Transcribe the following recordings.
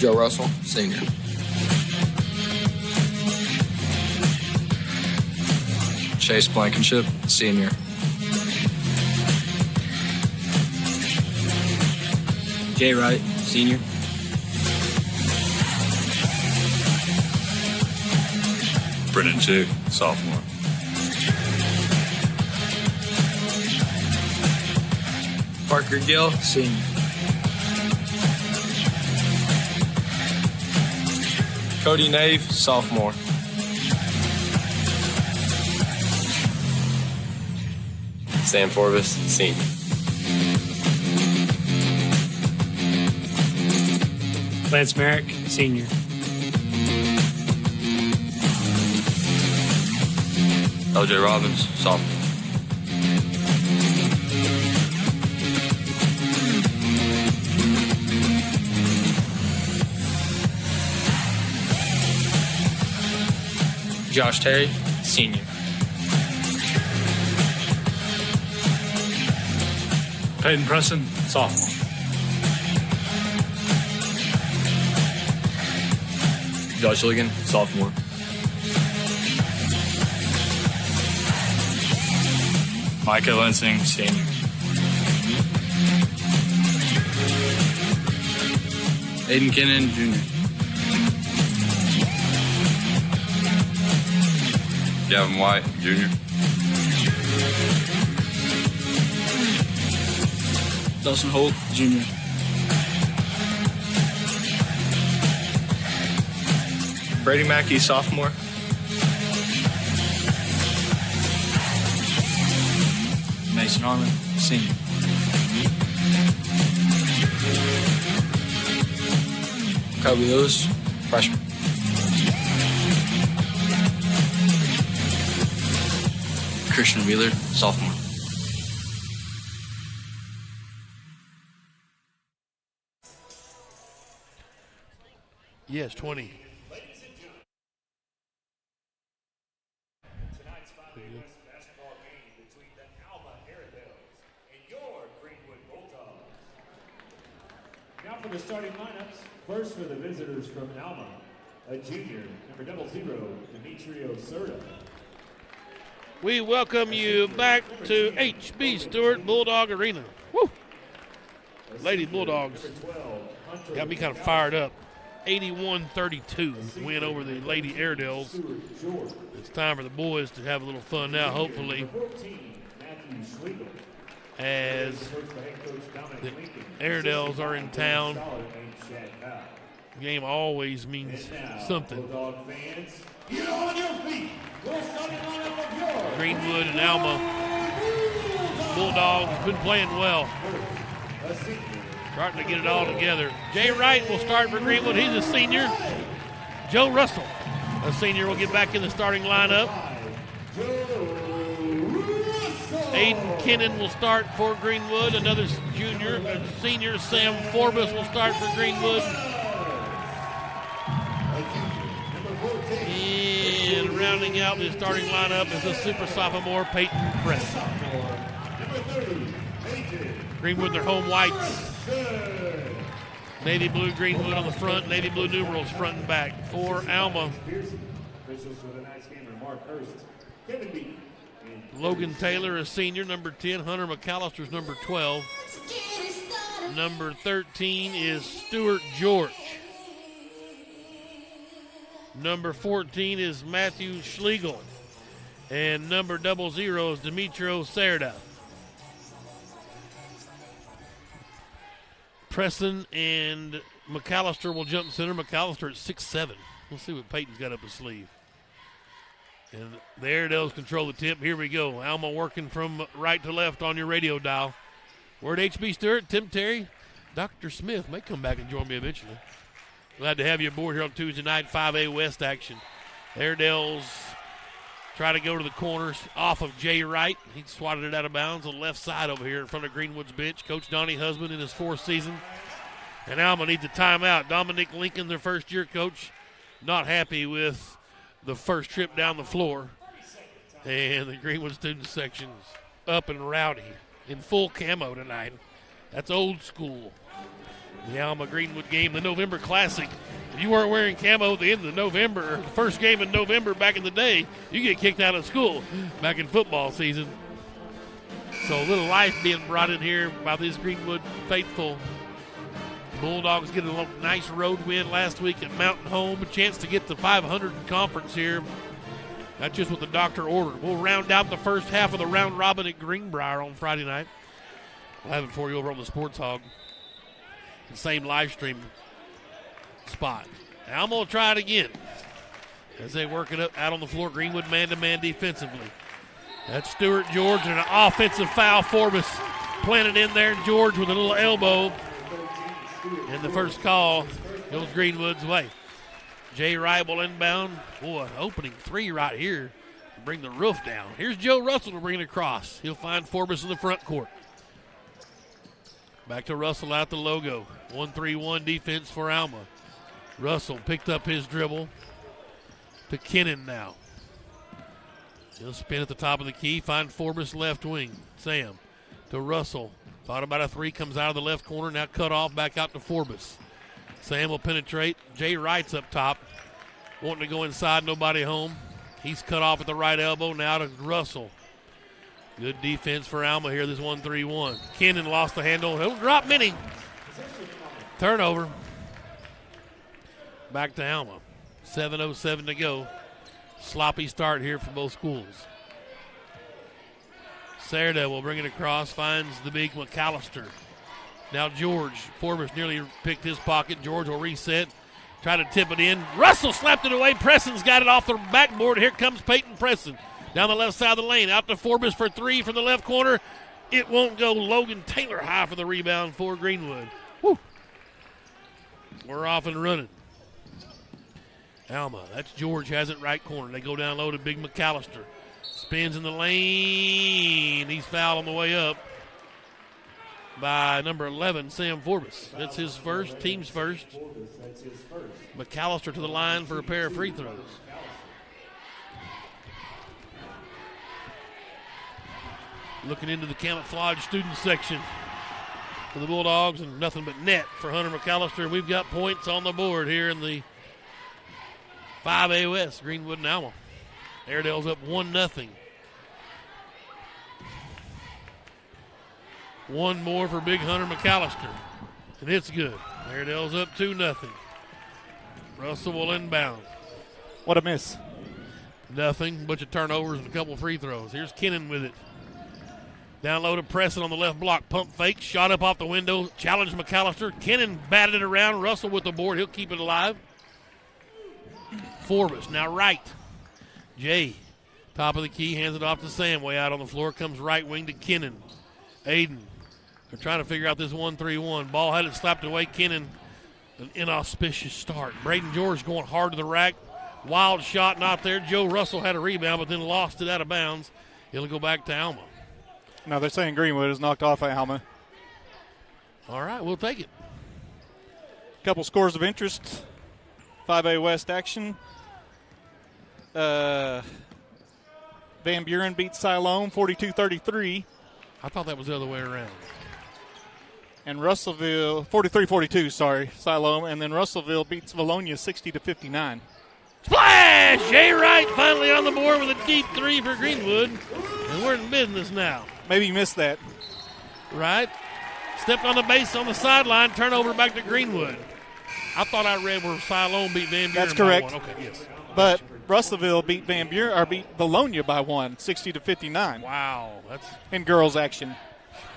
Joe Russell, senior. Chase Blankenship, senior. Jay Wright, senior. Brennan Chick, sophomore. Parker Gill, senior. Cody Nave, sophomore. Sam Forbes, senior. Lance Merrick, senior. LJ Robbins, sophomore. Josh Terry, senior. Peyton Preston, sophomore. Josh Ligon, sophomore. Micah Lensing, senior. Aiden Kennan, junior. Gavin White, junior. Dawson Holt, junior. Brady Mackey, sophomore. Mason Armin, senior. Kobe Lewis, freshman. Christian Wheeler, sophomore. Yes, 20. Tonight's 5A West basketball game between the Alma Airedales and your Greenwood Bulldogs. Now for the starting lineups. First for the visitors from Alma, a junior, number 00, Demetrio Serta. We welcome you back to HB Stewart Bulldog Arena. Woo! Lady Bulldogs got me kind of fired up. 81-32 win over the Lady Airedales. It's time for the boys to have a little fun now, hopefully, as the Airedales are in town. Game always means something. Greenwood and Alma Bulldogs been playing well. Starting to get it all together. Jay Wright will start for Greenwood. He's a senior. Joe Russell, a senior, will get back in the starting lineup. Aiden Kennan will start for Greenwood. Another junior, senior, Sam Forbes will start for Greenwood. And rounding out the starting lineup is the super sophomore, Peyton Preston. Greenwood, their home whites. Navy blue Greenwood on the front, navy blue numerals front and back. For Alma, Logan Taylor is senior, number 10. Hunter McAllister's number 12. Number 13 is Stewart George. Number 14 is Matthew Schlegel. And number 00 is Demetrio Serda. Preston and McAllister will jump center. McAllister at 6'7". We'll see what Peyton's got up his sleeve. And the Airedales control the tip. Here we go. Alma working from right to left on your radio dial. We're at HB Stewart. Tim Terry, Dr. Smith may come back and join me eventually. Glad to have you aboard here on Tuesday night, 5A West action. Airedales try to go to the corners off of Jay Wright. He swatted it out of bounds on the left side over here in front of Greenwood's bench. Coach Donnie Husband in his 4th season. And Alma needs a timeout. Dominic Lincoln, their first-year coach, not happy with the first trip down the floor. And the Greenwood student section's up and rowdy in full camo tonight. That's old school. The Alma Greenwood game, the November Classic. If you weren't wearing camo at the end of November, or the first game in November back in the day, you get kicked out of school back in football season. So a little life being brought in here by these Greenwood faithful. Bulldogs get a nice road win last week at Mountain Home. A chance to get to 500 in conference here. That's just what the doctor ordered. We'll round out the first half of the round robin at Greenbrier on Friday night. We'll have it for you over on the Sports Hog. The same live stream spot. Alma will try it again as they work it up out on the floor. Greenwood man-to-man defensively. That's Stewart George and an offensive foul. Forbes planted in there. George with a little elbow. And the first call goes Greenwood's way. Jay Wright will inbound. Boy, opening three right here to bring the roof down. Here's Joe Russell to bring it across. He'll find Forbes in the front court. Back to Russell out the logo. 1-3-1 defense for Alma. Russell picked up his dribble to Kennan now. He'll spin at the top of the key, find Forbes left wing. Sam to Russell. Thought about a three, comes out of the left corner, now cut off, back out to Forbes. Sam will penetrate. Jay Wright's up top. Wanting to go inside, nobody home. He's cut off at the right elbow, now to Russell. Good defense for Alma here, this 1-3-1. Kennan lost the handle. He'll drop many. Turnover. Back to Alma. 7:07 to go. Sloppy start here for both schools. Serda will bring it across, finds the big McAllister. Now George. Forbes nearly picked his pocket. George will reset. Try to tip it in. Russell slapped it away. Preston's got it off the backboard. Here comes Peyton Preston. Down the left side of the lane. Out to Forbes for three from the left corner. It won't go. Logan Taylor high for the rebound for Greenwood. Woo. We're off and running. Alma. That's George has it right corner. They go down low to big McAllister. Spins in the lane. He's fouled on the way up by number 11, Sam Forbes. That's his first, team's first. McAllister to the line for a pair of free throws. Looking into the camouflage student section for the Bulldogs, and nothing but net for Hunter McAllister. We've got points on the board here in the 5A West, Greenwood and Alma. Airedale's up 1-0. One more for big Hunter McAllister, and it's good. Airedale's up 2-0. Russell will inbound. What a miss. Nothing, bunch of turnovers and a couple free throws. Here's Kennan with it. Down low to Preston on the left block. Pump fake, shot up off the window, challenged McAllister. Kennan batted it around. Russell with the board. He'll keep it alive. Forbes now right. Jay, top of the key, hands it off to Sam. Way out on the floor, comes right wing to Kennan. Aiden, they're trying to figure out this 1-3-1. Ball had it slapped away. Kennan, an inauspicious start. Braden George going hard to the rack. Wild shot not there. Joe Russell had a rebound, but then lost it out of bounds. It'll go back to Alma. No, they're saying Greenwood is knocked off at Alma. All right, we'll take it. Couple scores of interest. 5A West action. Van Buren beats Siloam 42-33. I thought that was the other way around. And Russellville, 43-42, sorry, Siloam. And then Russellville beats Valonia 60-59. Splash! Jay Wright finally on the board with a deep three for Greenwood. And we're in business now. Maybe you missed that. Right. Stepped on the base on the sideline. Turnover back to Greenwood. I thought I read where Siloam beat Van Buren. That's correct. By 1. Okay, yes. But Russellville beat Van Buren, or beat Valonia by 1, 60-59. Wow, that's in girls action.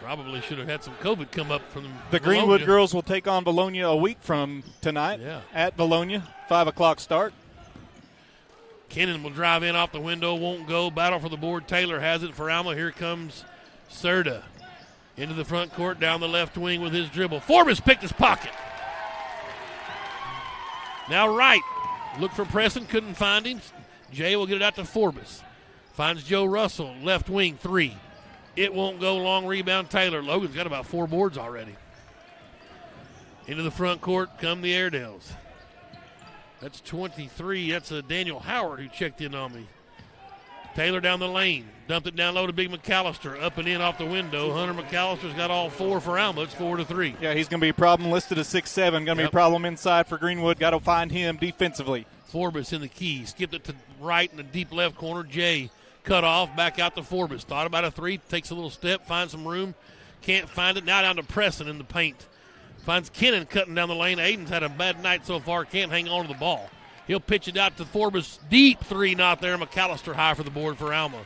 Probably should have had some COVID come up from the Greenwood girls will take on Valonia a week from tonight at Valonia, 5 o'clock start. Kennan will drive in off the window, won't go. Battle for the board. Taylor has it for Alma. Here comes Serda into the front court, down the left wing with his dribble. Forbes picked his pocket. Now Wright. Look for Preston, couldn't find him. Jay will get it out to Forbes. Finds Joe Russell, left wing, three. It won't go. Long rebound, Taylor. Logan's got about 4 boards already. Into the front court come the Airedales. That's 23. That's a Daniel Howard who checked in on me. Taylor down the lane. Dumped it down low to Big McAllister. Up and in off the window. Hunter McAllister's got all 4 for Alma. It's 4-3. Yeah, he's going to be a problem, listed as 6'7". Going to be a problem inside for Greenwood. Got to find him defensively. Forbes in the key. Skipped it to right in the deep left corner. Jay cut off. Back out to Forbes. Thought about a 3. Takes a little step. Finds some room. Can't find it. Now down to Preston in the paint. Finds Kennan cutting down the lane. Aiden's had a bad night so far. Can't hang on to the ball. He'll pitch it out to Forbes. Deep 3 not there. McAllister high for the board for Alma.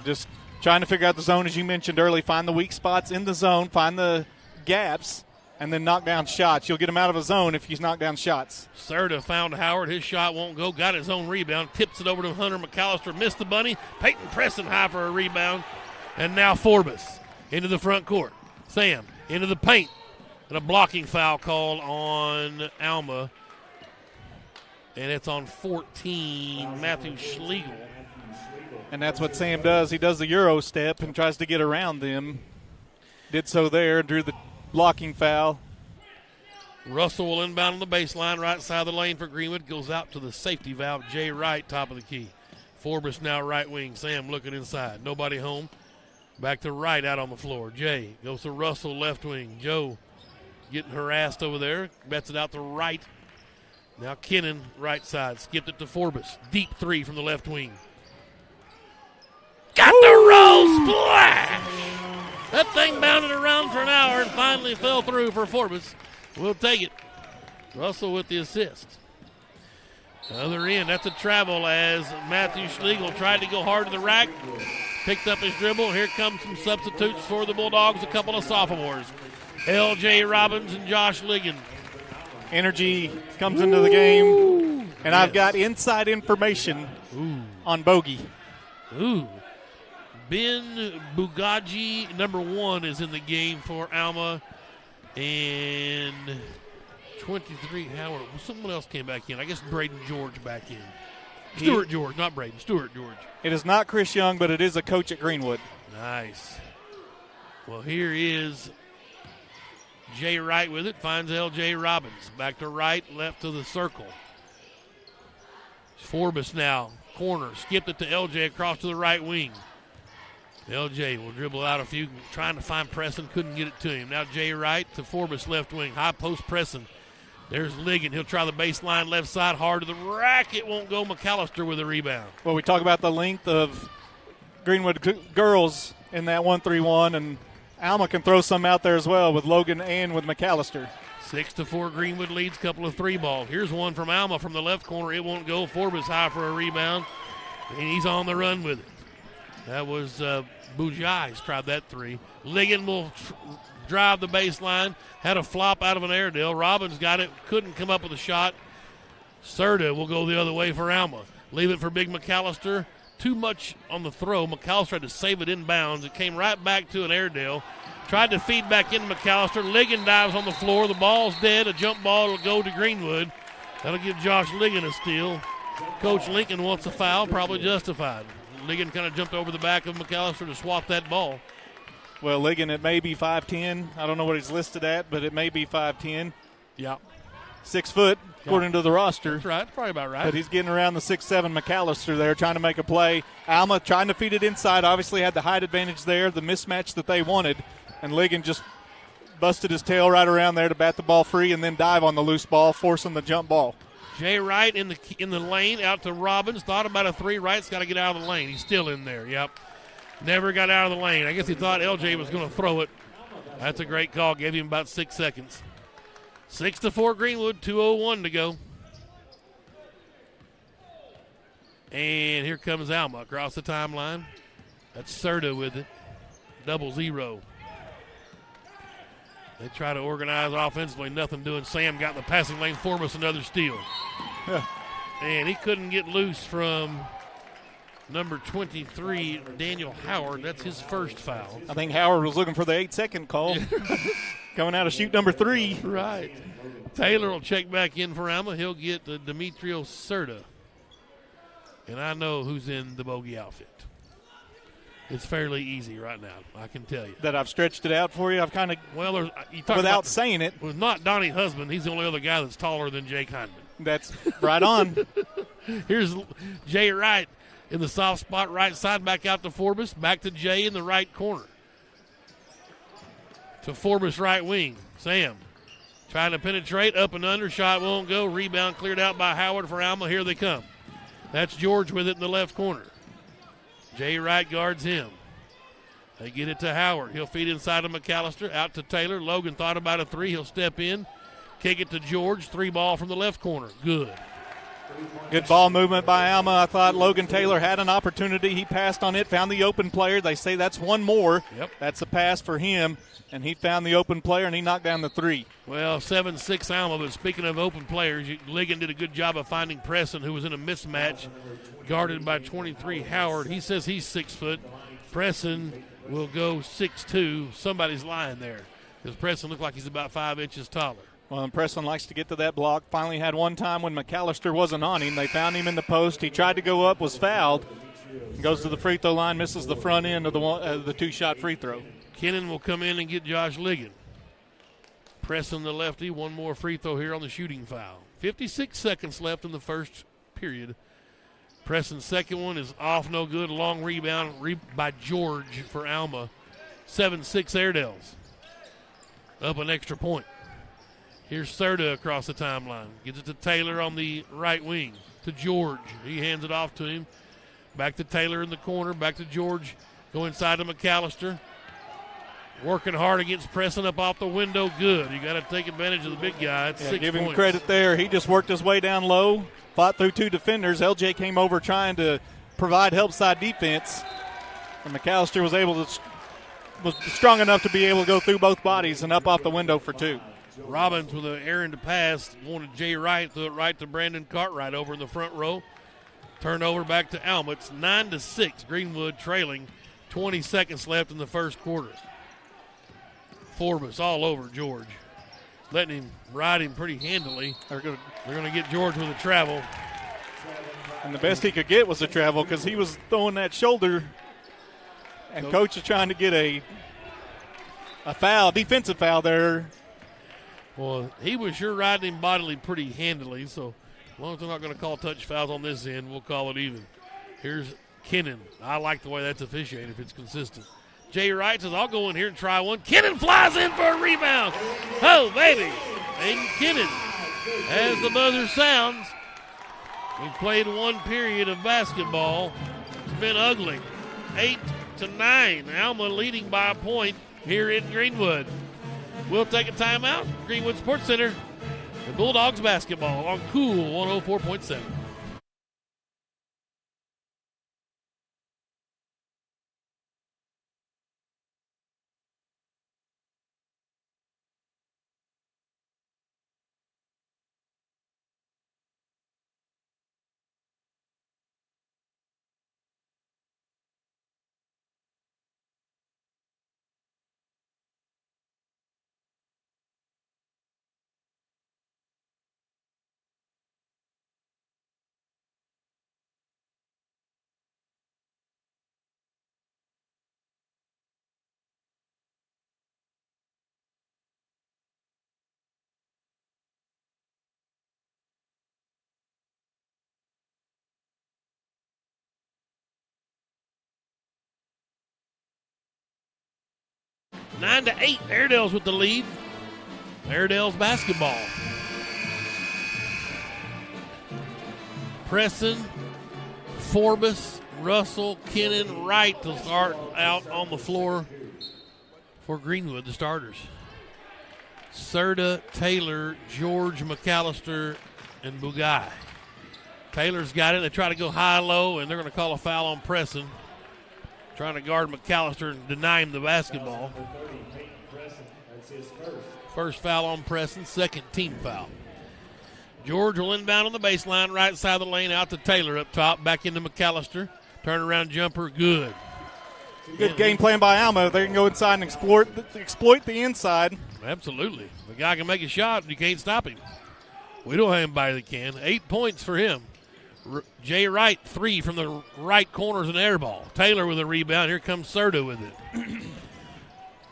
Just trying to figure out the zone, as you mentioned early. Find the weak spots in the zone. Find the gaps. And then knock down shots. You'll get him out of a zone if he's knocked down shots. Serta found Howard. His shot won't go. Got his own rebound. Tips it over to Hunter McAllister. Missed the bunny. Peyton Preston high for a rebound. And now Forbes into the front court. Sam into the paint. And a blocking foul called on Alma. And it's on 14, Matthew Schlegel. And that's what Sam does. He does the Euro step and tries to get around them. Did so there, drew the blocking foul. Russell will inbound on the baseline, right side of the lane for Greenwood. Goes out to the safety valve. Jay Wright, top of the key. Forbes now right wing. Sam looking inside. Nobody home. Back to Wright out on the floor. Jay goes to Russell, left wing. Joe getting harassed over there. Bets it out to Wright. Now Kennan, right side. Skipped it to Forbes. Deep 3 from the left wing. Got the roll splash! That thing bounded around for an hour and finally fell through for Forbes. We'll take it. Russell with the assist. Other end, that's a travel as Matthew Schlegel tried to go hard to the rack. Picked up his dribble. Here come some substitutes for the Bulldogs, a couple of sophomores. L.J. Robbins and Josh Ligon. Energy comes into the game. And I've got inside information on Bogey. Ben Bugaji, number 1, is in the game for Alma. And 23, Howard. Someone else came back in. I guess Braden George back in. Stewart George, not Braden. Stewart George. It is not Chris Young, but it is a coach at Greenwood. Nice. Well, here is Jay Wright with it. Finds L.J. Robbins. Back to Wright, left to the circle. Forbes now, corner. Skipped it to L.J. across to the right wing. L.J. will dribble out a few, trying to find Preston, couldn't get it to him. Now Jay Wright to Forbes left wing, high post Preston. There's Ligon. He'll try the baseline left side, hard to the rack. It won't go. McAllister with a rebound. Well, we talk about the length of Greenwood girls in that 1-3-1, and Alma can throw some out there as well with Logan and with McAllister. 6-4 Greenwood leads, couple of 3 ball. Here's one from Alma from the left corner. It won't go. Forbes high for a rebound, and he's on the run with it. That was Bujai's tried that 3. Ligon will drive the baseline. Had a flop out of an Airedale. Robbins got it. Couldn't come up with a shot. Serta will go the other way for Alma. Leave it for Big McAllister. Too much on the throw. McAllister had to save it inbounds. It came right back to an Airedale. Tried to feed back into McAllister. Ligon dives on the floor. The ball's dead. A jump ball will go to Greenwood. That'll give Josh Ligon a steal. Coach Lincoln wants a foul, probably justified. Ligon kind of jumped over the back of McAllister to swat that ball. Well, Ligon, it may be 5'10". I don't know what he's listed at, but it may be 5'10". Yeah. 6 foot, according to the roster. That's right. That's probably about right. But he's getting around the 6'7" McAllister there, trying to make a play. Alma trying to feed it inside. Obviously had the height advantage there, the mismatch that they wanted. And Ligon just busted his tail right around there to bat the ball free and then dive on the loose ball, forcing the jump ball. Jay Wright in the lane, out to Robbins. Thought about a 3. Wright's got to get out of the lane. He's still in there. Yep. Never got out of the lane. I guess he thought LJ was going to throw it. That's a great call. Gave him about 6 seconds. 6-4 Greenwood, 2:01 to go. And here comes Alma across the timeline. That's Serta with it. 0-0. They try to organize offensively, nothing doing. Sam got in the passing lane. Forbes another steal. And he couldn't get loose from number 23, Daniel Howard. That's his first foul. I think Howard was looking for the 8-second call. Coming out of shoot number 3. Right. Taylor will check back in for Alma. He'll get Demetrios Serta. And I know who's in the bogey outfit. It's fairly easy right now, I can tell you. That I've stretched it out for you. I've kind of, without saying it. Well, not Donnie Husband. He's the only other guy that's taller than Jake Hyndman. That's right on. Here's Jay Wright. in the soft spot right side, back out to Forbes, back to Jay in the right corner. To Forbes right wing. Sam trying to penetrate, up and under, shot won't go. Rebound cleared out by Howard for Alma. Here they come. That's George with it in the left corner. Jay Wright guards him. They get it to Howard. He'll feed inside of McAllister, out to Taylor. Logan thought about a three. He'll step in, kick it to George. 3 ball from the left corner. Good. Good ball movement by Alma. I thought Logan Taylor had an opportunity. He passed on it, found the open player. They say that's one more. Yep. That's a pass for him, and he found the open player, and he knocked down the 3. Well, 7-6 Alma, but speaking of open players, Ligon did a good job of finding Preston, who was in a mismatch, guarded by 23 Howard. He says he's 6 foot. Preston will go 6'2". Somebody's lying there because Preston looked like he's about 5 inches taller. Well, and Preston likes to get to that block. Finally had one time when McAllister wasn't on him. They found him in the post. He tried to go up, was fouled. Goes to the free throw line, misses the front end of the 2-shot free throw. Kennan will come in and get Josh Ligon. Preston the lefty, one more free throw here on the shooting foul. 56 seconds left in the first period. Preston's second one is off, no good. Long rebound by George for Alma. 7-6 Airedales. Up an extra point. Here's Serta across the timeline. Gets it to Taylor on the right wing. To George. He hands it off to him. Back to Taylor in the corner. Back to George. Go inside to McAllister. Working hard against Preston up off the window. Good. You got to take advantage of the big guy. It's 6 give points. him credit there. He just worked his way down low. Fought through 2 defenders. LJ came over trying to provide help side defense. And McAllister was strong enough to be able to go through both bodies and up off the window for 2. Robbins with an errand to pass. Wanted Jay Wright, threw it right to Brandon Cartwright over in the front row. Turnover back to Alma. It's 9-6. Greenwood trailing. 20 seconds left in the first quarter. Forbes all over George. Letting him ride him pretty handily. They're going to get George with a travel. And the best he could get was a travel because he was throwing that shoulder. And coach is trying to get a foul, defensive foul there. Well, he was sure riding him bodily pretty handily, so as long as they're not going to call touch fouls on this end, we'll call it even. Here's Kennan. I like the way that's officiated if it's consistent. Jay Wright says, I'll go in here and try one. Kennan flies in for a rebound. Oh, baby. Aiden Kennan, as the buzzer sounds, we've played 1 period of basketball. It's been ugly. 8-9. Alma leading by a point here in Greenwood. We'll take a timeout. Greenwood Sports Center. The Bulldogs basketball on Cool 104.7. 9-8. Airedales with the lead. Airedales basketball. Preston, Forbes, Russell, Kennan, Wright to start out on the floor for Greenwood, the starters. Serta, Taylor, George, McAllister, and Bugai. Taylor's got it. They try to go high-low, and they're going to call a foul on Preston. Trying to guard McAllister and deny him the basketball. First foul on Preston, second team foul. George will inbound on the baseline, right side of the lane, out to Taylor up top, back into McAllister. Turnaround jumper, good. Good game plan by Alma. They can go inside and exploit the inside. Absolutely. The guy can make a shot, and you can't stop him. We don't have anybody that can. 8 points for him. Jay Wright, 3 from the right corner is an air ball. Taylor with a rebound. Here comes Serta with it.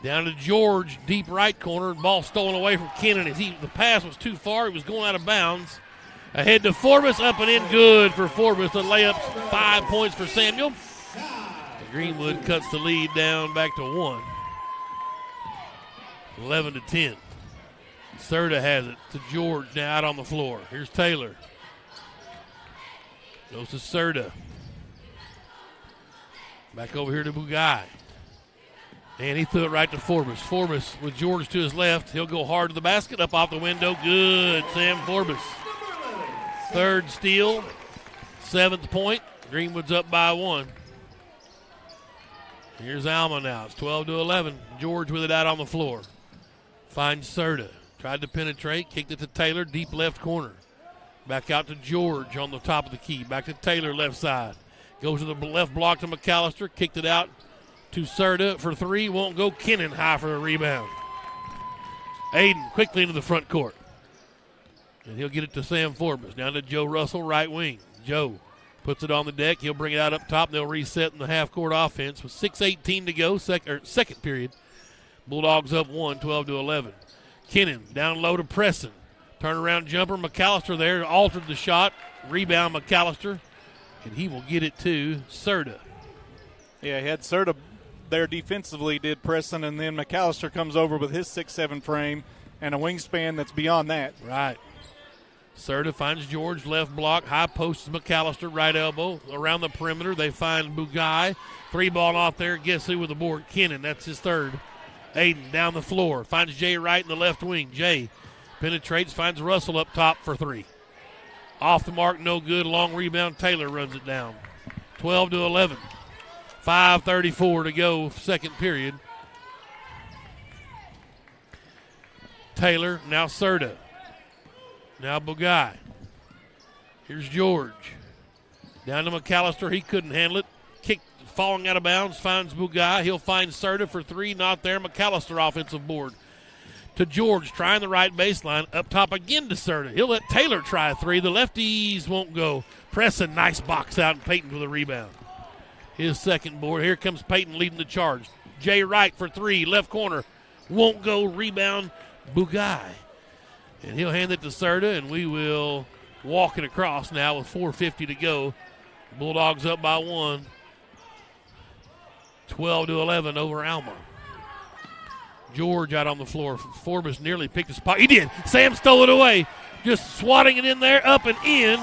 Down to George, deep right corner. Ball stolen away from Kennan. The pass was too far. He was going out of bounds. Ahead to Forbes, up and in, good for Forbes. The layup, 5 points for Samuel. Greenwood cuts the lead down back to 1. 11-10. Serta has it to George, now out on the floor. Here's Taylor. Goes to Serta. Back over here to Bugai. And he threw it right to Forbes. Forbes with George to his left. He'll go hard to the basket, up off the window. Good, Sam Forbes. Third steal, 7th point. Greenwood's up by 1. Here's Alma now. It's 12-11. George with it out on the floor. Finds Serta. Tried to penetrate, kicked it to Taylor, deep left corner. Back out to George on the top of the key. Back to Taylor, left side. Goes to the left block to McAllister. Kicked it out to Serta for 3. Won't go. Kennan high for a rebound. Aiden quickly into the front court. And he'll get it to Sam Forbes. Down to Joe Russell, right wing. Joe puts it on the deck. He'll bring it out up top. They'll reset in the half-court offense with 6:18 to go, second period. Bulldogs up 1, 12-11. Kennan down low to Preston. Turnaround jumper. McAllister there. Altered the shot. Rebound McAllister. And he will get it to Serta. Yeah, he had Serta there defensively, did Preston, and then McAllister comes over with his 6'7" frame and a wingspan that's beyond that. Right. Serta finds George, left block. High post is McAllister, right elbow. Around the perimeter, they find Bugai. 3-ball off there. Guess who with the board? Kennan. That's his third. Aiden down the floor. Finds Jay Wright in the left wing. Jay penetrates, finds Russell up top for 3. Off the mark, no good. Long rebound. Taylor runs it down. 12-11. 5:34 to go, second period. Taylor, now Serta. Now Bugai. Here's George. Down to McAllister. He couldn't handle it. Kick falling out of bounds. Finds Bugai. He'll find Serta for 3. Not there. McAllister offensive board. To George, trying the right baseline. Up top again to Serta. He'll let Taylor try a 3. The lefties won't go. Preston, nice box out, and Peyton with a rebound. His second board. Here comes Peyton leading the charge. Jay Wright for 3. Left corner. Won't go. Rebound. Bugai. And he'll hand it to Serta, and we will walk it across now with 4:50 to go. Bulldogs up by 1. 12-11 over Alma. George out on the floor. Forbes nearly picked his spot. He did. Sam stole it away. Just swatting it in there, up and in.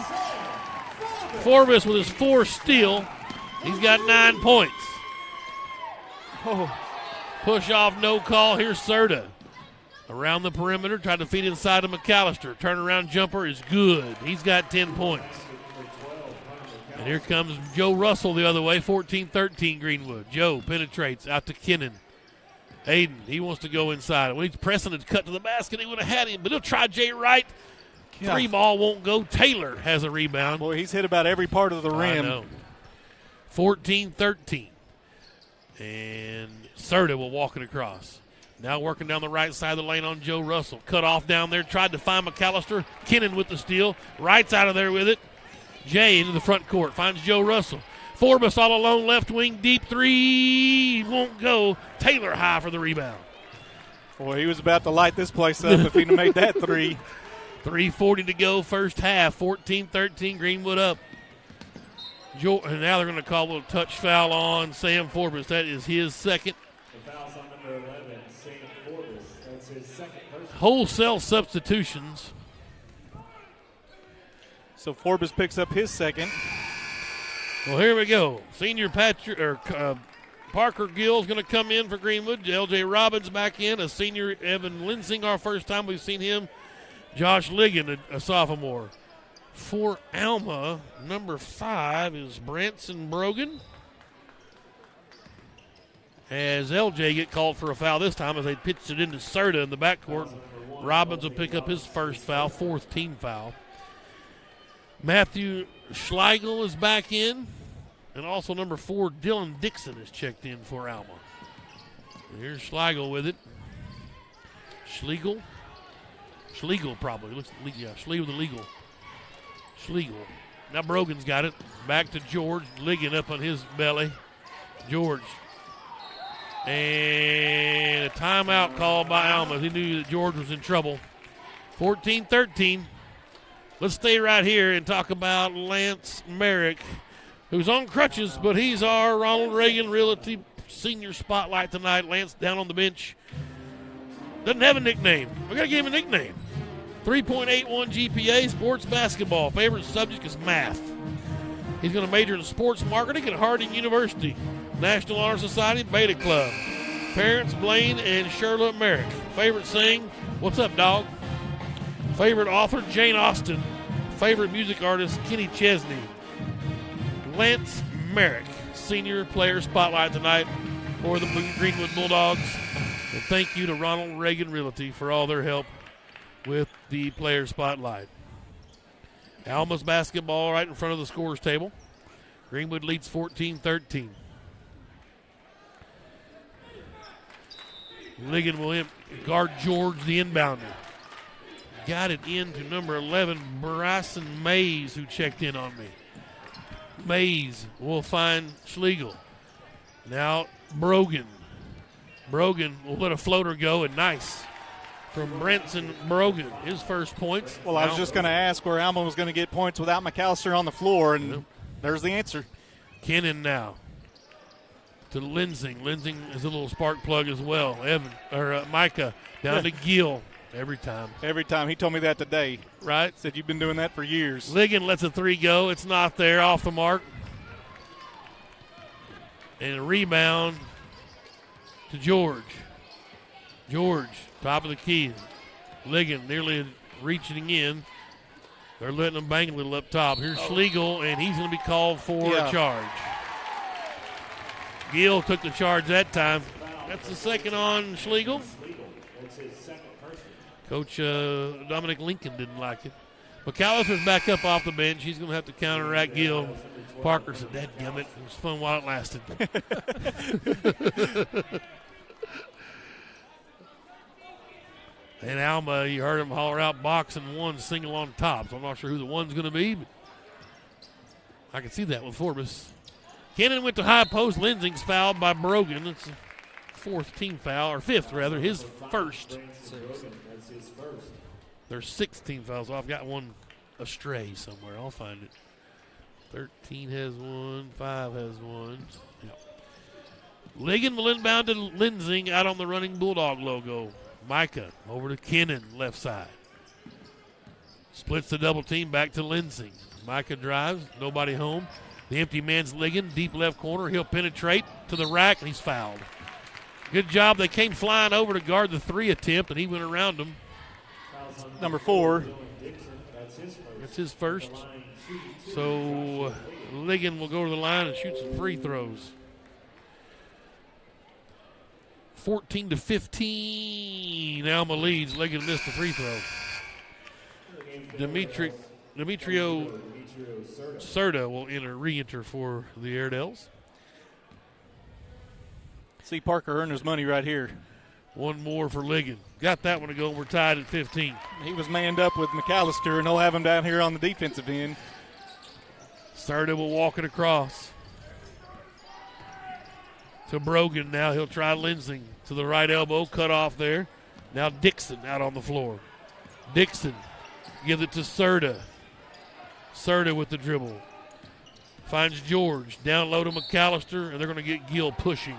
Forbes with his 4th steal. He's got 9 points. Oh. Push off, no call. Here's Serta. Around the perimeter, tried to feed inside to McAllister. Turnaround jumper is good. He's got 10 points. And here comes Joe Russell the other way, 14-13 Greenwood. Joe penetrates out to Kennan. Aiden, he wants to go inside. When he's pressing it, cut to the basket, he would have had him, but he'll try Jay Wright. 3-ball won't go. Taylor has a rebound. Boy, he's hit about every part of the rim. I know. 14-13. And Serta will walk it across. Now working down the right side of the lane on Joe Russell. Cut off down there. Tried to find McAllister. Kennan with the steal. Wright's out of there with it. Jay into the front court. Finds Joe Russell. Forbes all alone. Left wing. Deep 3. Won't go. Taylor high for the rebound. Boy, he was about to light this place up if he'd made that 3. 3:40 to go first half. 14-13. Greenwood up. And now they're going to call a little touch foul on Sam Forbes. That is his second. The foul's on number 11, Sam Forbes. That's his second personal. Wholesale substitutions. So Forbes picks up his second. Well, here we go. Senior Parker Gill's going to come in for Greenwood. L.J. Robbins back in. A senior, Evan Linsing, our first time we've seen him. Josh Ligon, a sophomore. For Alma, number 5 is Branson Brogan. As LJ get called for a foul this time as they pitched it into Serta in the backcourt. Robbins will pick up his first foul, 4th team foul. Matthew Schlegel is back in. And also number 4, Dylan Dixon is checked in for Alma. Here's Schlegel with it. Schlegel probably. Schlegel the legal. Schlegel. Now Brogan's got it. Back to George. Ligon up on his belly. George. And a timeout called by Alma. He knew that George was in trouble. 14-13. Let's stay right here and talk about Lance Merrick, who's on crutches, but he's our Ronald Reagan Realty Senior Spotlight tonight. Lance down on the bench. Doesn't have a nickname. We got to give him a nickname. 3.81 GPA, sports basketball. Favorite subject is math. He's going to major in sports marketing at Harding University. National Honor Society Beta Club. Parents Blaine and Charlotte Merrick. Favorite sing, what's up, dog? Favorite author, Jane Austen. Favorite music artist, Kenny Chesney. Lance Merrick, Senior Player Spotlight tonight for the Greenwood Bulldogs. And thank you to Ronald Reagan Realty for all their help with the Player Spotlight. Alma's basketball right in front of the scorers table. Greenwood leads 14-13. Ligon will guard George, the inbounder. Got it into number 11, Bryson Mays, who checked in on me. Mays will find Schlegel. Now Brogan. Brogan will let a floater go, and nice from Branson Brogan, his first points. Well, I was just going to ask where Alma was going to get points without McAllister on the floor, and there's the answer. Kennan now to Lensing. Lensing is a little spark plug as well. Micah down to Gill every time. Every time. He told me that today. Right. Said you've been doing that for years. Ligon lets a three go. It's not there. Off the mark. And a rebound to George. George, top of the key. Ligon nearly reaching in. They're letting him bang a little up top. Here's Schlegel, and he's going to be called for a charge. Gill took the charge that time. That's the second on Schlegel. Coach Dominic Lincoln didn't like it. McAllister's back up off the bench. He's going to have to counteract Gill. Parker said, "Dadgummit, it was fun while it lasted." And Alma, you heard him holler out boxing one single on top. So I'm not sure who the one's going to be, but I can see that with Forbes. Kennan went to high post. Lensing's fouled by Brogan. It's the fourth team foul, or fifth rather, his first. There's 16 fouls, so I've got one astray somewhere. I'll find it. 13 has one, 5 has one. Yep. Ligon will inbound to Lensing out on the running Bulldog logo. Micah over to Kennan, left side. Splits the double team back to Lensing. Micah drives, nobody home. The empty man's Ligon, deep left corner. He'll penetrate to the rack, and he's fouled. Good job. They came flying over to guard the three attempt, and he went around them. Number 4. That's his first. So Ligon will go to the line and shoot some free throws. 14-15. Alma leads. Ligon missed the free throw. Demetrio Serta will re-enter for the Airedales. See Parker earn his money right here. One more for Ligon. Got that one to go. We're tied at 15. He was manned up with McAllister, and they'll have him down here on the defensive end. Serta will walk it across to Brogan. Now he'll try Lensing to the right elbow. Cut off there. Now Dixon out on the floor. Dixon gives it to Serta. Serta with the dribble. Finds George. Down low to McAllister, and they're going to get Gill pushing.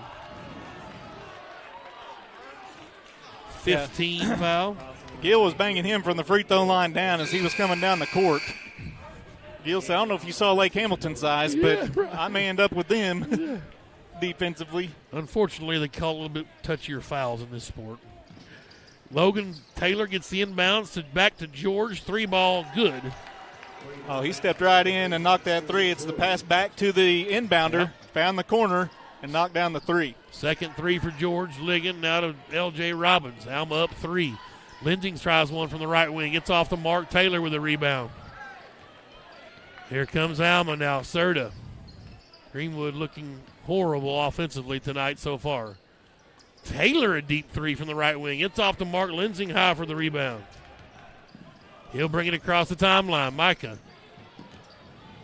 15 foul. Gill was banging him from the free throw line down as he was coming down the court. Gill said, "I don't know if you saw Lake Hamilton's eyes, but I may end up with them defensively." Unfortunately, they call a little bit touchier fouls in this sport. Logan Taylor gets the inbounds back to George. 3-ball, good. Oh, he stepped right in and knocked that three. It's the pass back to the inbounder, found the corner, and knocked down the three. Second three for George. Ligon now to L.J. Robbins. Alma up 3. Lensing tries one from the right wing. It's off the mark. Taylor with a rebound. Here comes Alma now. Serta. Greenwood looking horrible offensively tonight so far. Taylor a deep 3 from the right wing. It's off the mark. Lensing high for the rebound. He'll bring it across the timeline. Micah.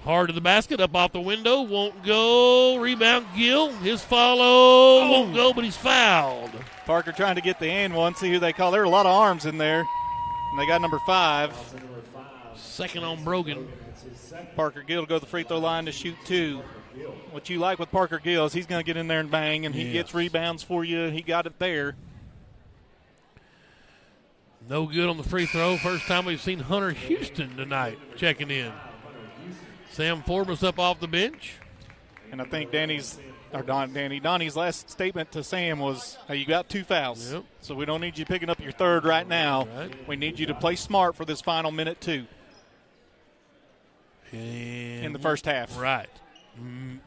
Hard to the basket. Up off the window. Won't go. Rebound Gill. His follow. Won't go, but he's fouled. Parker trying to get the and one. See who they call. There are a lot of arms in there. And they got number 5. Second on Brogan. Parker Gill to go to the free throw line to shoot 2. What you like with Parker Gill is he's going to get in there and bang, and he gets rebounds for you. He got it there. No good on the free throw. First time we've seen Hunter Houston tonight checking in. Sam Forbes up off the bench. And I think Donnie's last statement to Sam was, hey, you got 2 fouls. Yep. So we don't need you picking up your third right now. Right. We need you to play smart for this final minute 2 And in the first half. Right.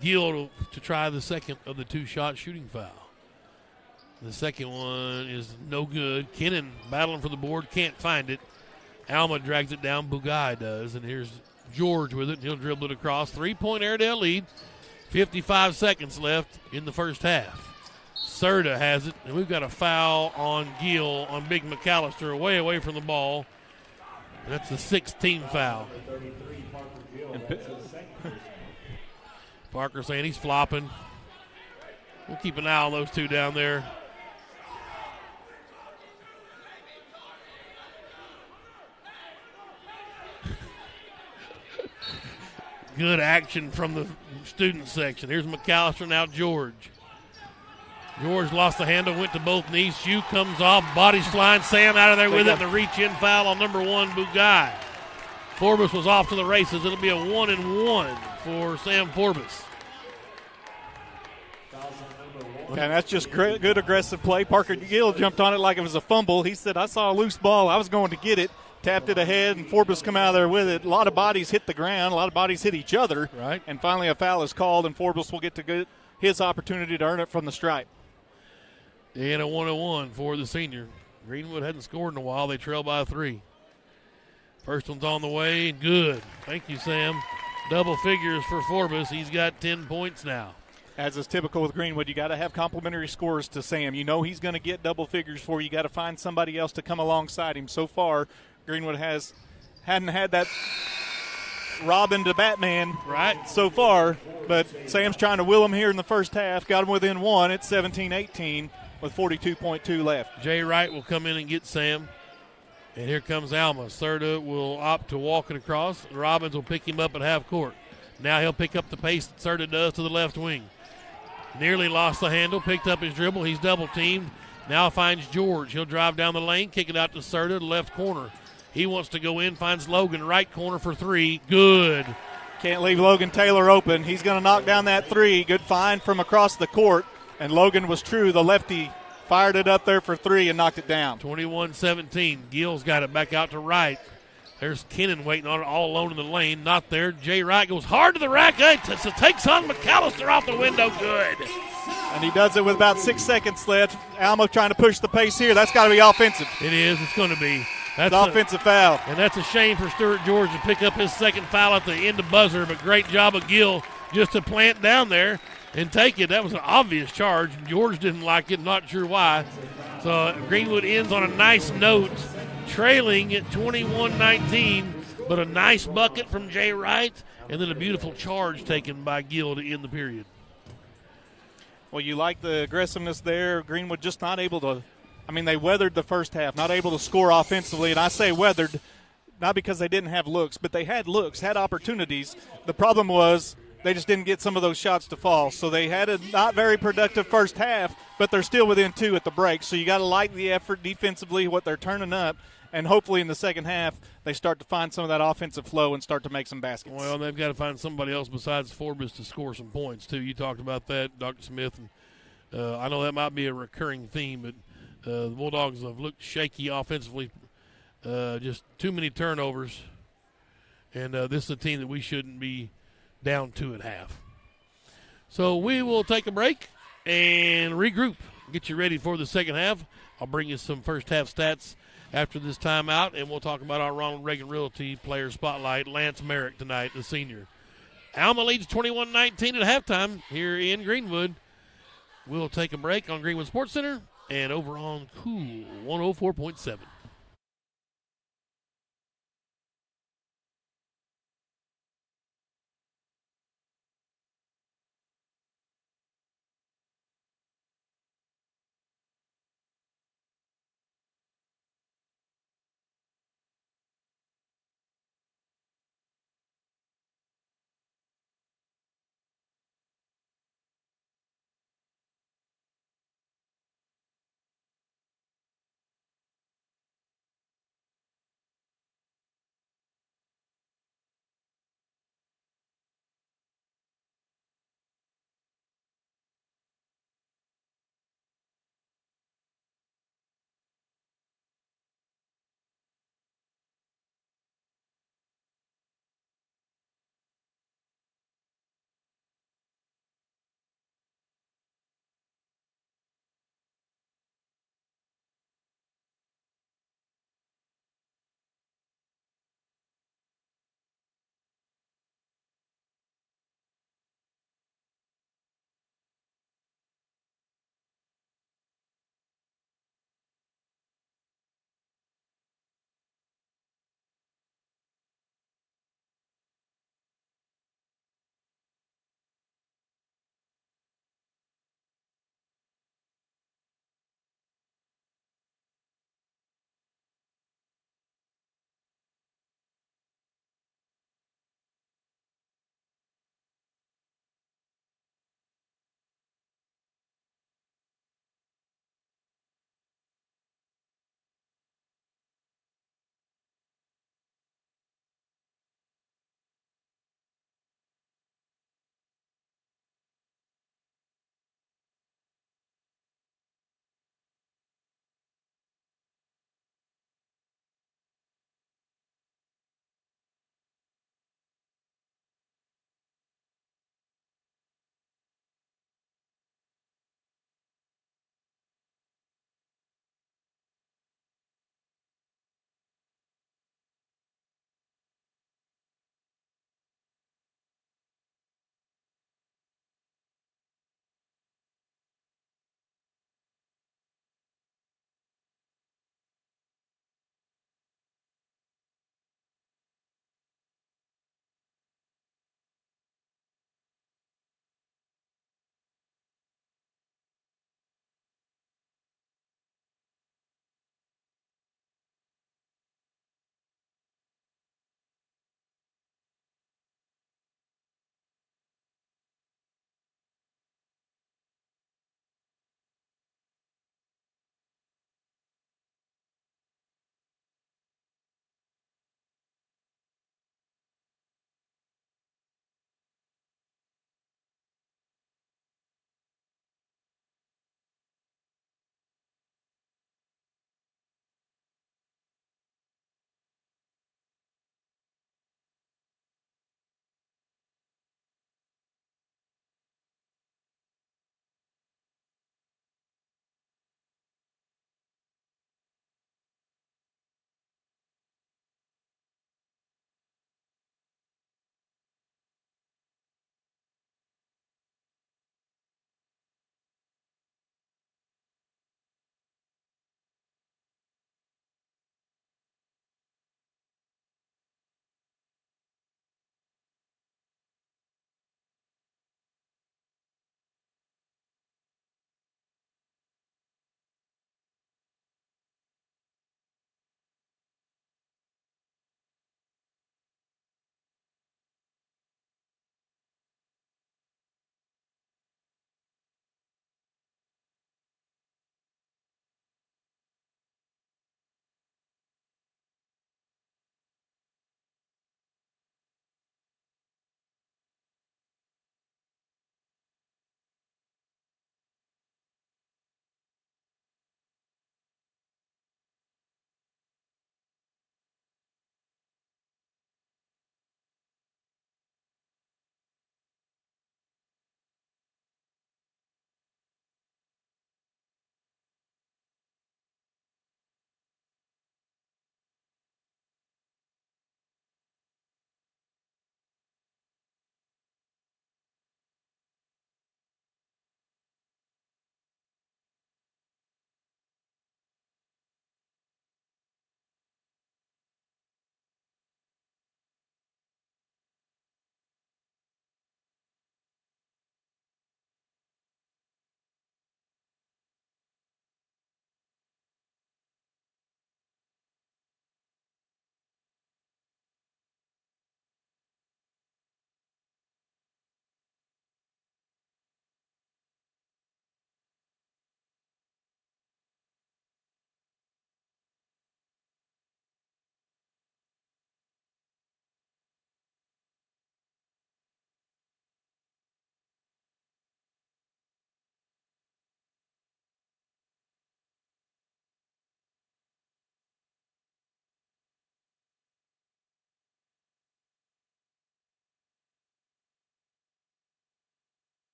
Gill to try the second of the 2-shot shooting foul. The second one is no good. Kennan battling for the board, can't find it. Alma drags it down, Bugai does, and here's George with it. He'll dribble it across. 3-point Airedale lead. 55 seconds left in the first half. Serta has it, and we've got a foul on Gill on Big McAllister, away from the ball. And that's the 16th foul. Parker saying he's flopping. We'll keep an eye on those two down there. Good action from the student section. Here's McAllister, now George. George lost the handle, went to both knees. Shoe comes off, body's flying. Sam out of there with it. The reach-in foul on number 1, Bugai. Forbes was off to the races. It'll be a 1-and-1 for Sam Forbes. And that's just good aggressive play. Parker Gill jumped on it like it was a fumble. He said, I saw a loose ball. I was going to get it. Tapped it ahead, and Forbes come out of there with it. A lot of bodies hit the ground. A lot of bodies hit each other. Right. And finally a foul is called, and Forbes will get to get his opportunity to earn it from the stripe. And a 1-and-1 for the senior. Greenwood hadn't scored in a while. They trail by 3. First one's on the way. Good. Thank you, Sam. Double figures for Forbes. He's got 10 points now. As is typical with Greenwood, you got to have complimentary scores to Sam. You know he's going to get double figures for you. You got to find somebody else to come alongside him. So far, Greenwood hadn't had that Robin to Batman right so far, but Sam's trying to will him here in the first half. Got him within 1 at 17-18 with 42.2 left. Jay Wright will come in and get Sam. And here comes Alma. Serta will opt to walk it across. Robbins will pick him up at half court. Now he'll pick up the pace that Serta does to the left wing. Nearly lost the handle, picked up his dribble. He's double teamed. Now finds George. He'll drive down the lane, kick it out to Serta, the left corner. He wants to go in, finds Logan, right corner for 3. Good. Can't leave Logan Taylor open. He's going to knock down that 3. Good find from across the court. And Logan was true. The lefty fired it up there for 3 and knocked it down. 21-17. Gill's got it back out to Wright. There's Kennan waiting on it all alone in the lane. Not there. Jay Wright goes hard to the rack. Takes on McAllister off the window. Good. And he does it with about 6 seconds left. Alma trying to push the pace here. That's got to be offensive. It is. It's going to be. That's an offensive foul. And that's a shame for Stewart George to pick up his second foul at the end of buzzer, but great job of Gill just to plant down there and take it. That was an obvious charge. George didn't like it, not sure why. So Greenwood ends on a nice note, trailing at 21-19, but a nice bucket from Jay Wright, and then a beautiful charge taken by Gill to end the period. Well, you like the aggressiveness there. Greenwood just not able to, they weathered the first half, not able to score offensively. And I say weathered, not because they didn't have looks, but they had looks, had opportunities. The problem was they just didn't get some of those shots to fall. So they had a not very productive first half, but they're still within 2 at the break. So you got to like the effort defensively, what they're turning up. And hopefully in the second half, they start to find some of that offensive flow and start to make some baskets. Well, they've got to find somebody else besides Forbes to score some points, too. You talked about that, Dr. Smith. And I know that might be a recurring theme, but the Bulldogs have looked shaky offensively, just too many turnovers. And this is a team that we shouldn't be down 2 at half. So we will take a break and regroup, get you ready for the second half. I'll bring you some first half stats after this timeout, and we'll talk about our Ronald Reagan Realty player spotlight. Lance Merrick tonight, the senior. Alma leads 21-19 at halftime here in Greenwood. We'll take a break on Greenwood Sports Center and over on Cool 104.7.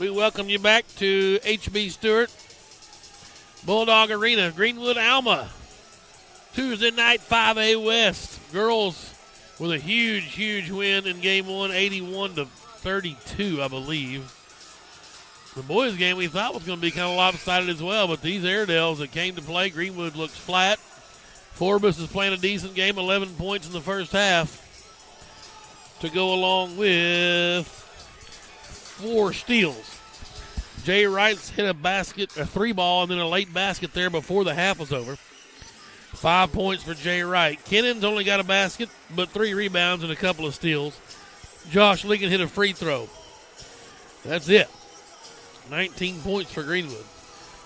We welcome you back to HB Stewart Bulldog Arena, Greenwood, Alma. Tuesday night, 5A West. Girls with a huge win in game one, 81-32, I believe. The boys' game we thought was going to be kind of lopsided as well, but these Airedales that came to play, Greenwood looks flat. Forbes is playing a decent game, 11 points in the first half to go along with 4 steals. Jay Wright's hit a 3-ball, and then a late basket there before the half was over. 5 points for Jay Wright. Kennon's only got a basket, but 3 rebounds and a couple of steals. Josh Ligon hit a free throw. That's it. 19 points for Greenwood.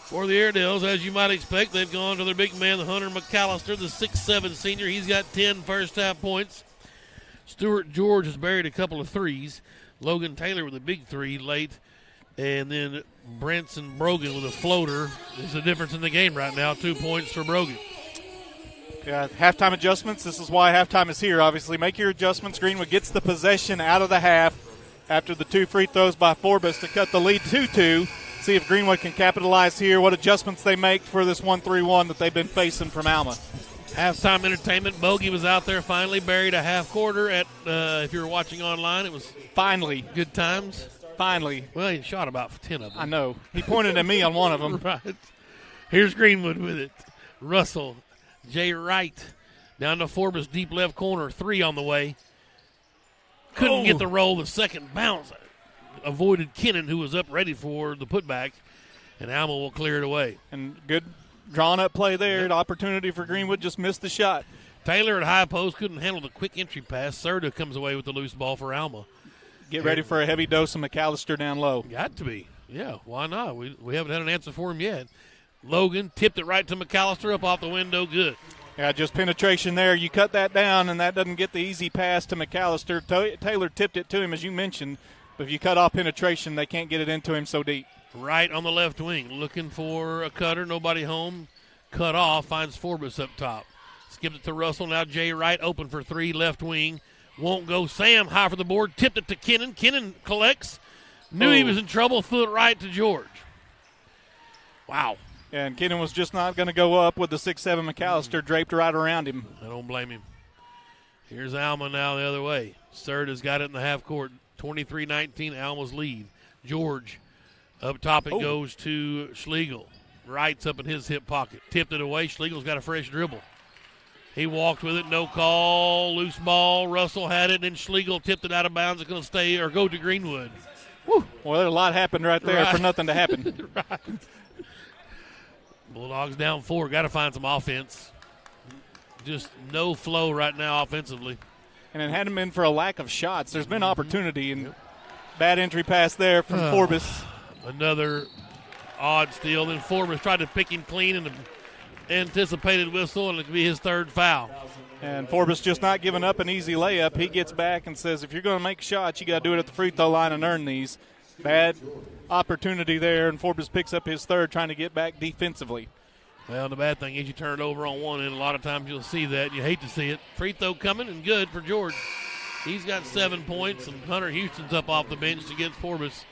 For the Airedales, as you might expect, they've gone to their big man, Hunter McAllister, the 6'7 senior. He's got 10 first half points. Stewart George has buried a couple of threes. Logan Taylor with a big 3 late. And then Branson Brogan with a floater. There's a difference in the game right now. 2 points for Brogan. Yeah, halftime adjustments. This is why halftime is here, obviously. Make your adjustments. Greenwood gets the possession out of the half after the 2 free throws by Forbes to cut the lead 2-2. See if Greenwood can capitalize here, what adjustments they make for this 1-3-1 that they've been facing from Alma. Halftime entertainment. Bogey was out there, finally buried a half quarter at, if you were watching online, it was finally good times. Finally. Well, he shot about 10 of them. I know. He pointed at me on one of them. Right. Here's Greenwood with it. Russell, Jay Wright, down to Forbes, deep left corner, 3 on the way. Couldn't get the roll. The second bounce avoided Kennon, who was up ready for the putback, and Alma will clear it away. And good drawn-up play there. Yep. Opportunity for Greenwood, just missed the shot. Taylor at high post couldn't handle the quick entry pass. Serta comes away with the loose ball for Alma. Get ready for a heavy dose of McAllister down low. Got to be. Yeah, why not? We haven't had an answer for him yet. Logan tipped it right to McAllister, up off the window, good. Yeah, just penetration there. You cut that down, and that doesn't get the easy pass to McAllister. Taylor tipped it to him, as you mentioned, but if you cut off penetration, they can't get it into him so deep. Right on the left wing, looking for a cutter, nobody home. Cut off, finds Forbes up top. Skipped it to Russell, now Jay Wright open for 3, left wing. Won't go. Sam high for the board. Tipped it to Kennon. Kennon collects. Knew he was in trouble. Threw it right to George. Wow. Yeah, and Kennon was just not going to go up with the 6'7 McAllister draped right around him. I don't blame him. Here's Alma now the other way. Serta's got it in the half court. 23-19, Alma's lead. George up top. It goes to Schlegel. Wright's up in his hip pocket. Tipped it away. Schlegel's got a fresh dribble. He walked with it, no call, loose ball. Russell had it, and then Schlegel tipped it out of bounds. It's going to stay or go to Greenwood. Woo. Well, a lot happened right there for nothing to happen. Right. Bulldogs down 4. Got to find some offense. Just no flow right now offensively. And it hadn't been for a lack of shots. There's been opportunity, and bad entry pass there from Forbes. Another odd steal. Then Forbes tried to pick him clean in the anticipated whistle, and it could be his 3rd foul. And Forbes just not giving up an easy layup. He gets back and says, if you're going to make shots, you got to do it at the free throw line and earn these. Bad opportunity there, and Forbes picks up his 3rd, trying to get back defensively. Well, the bad thing is you turn it over on one end. A lot of times you'll see that. You hate to see it. Free throw coming, and good for George. He's got 7 points, and Hunter Houston's up off the bench against Forbes.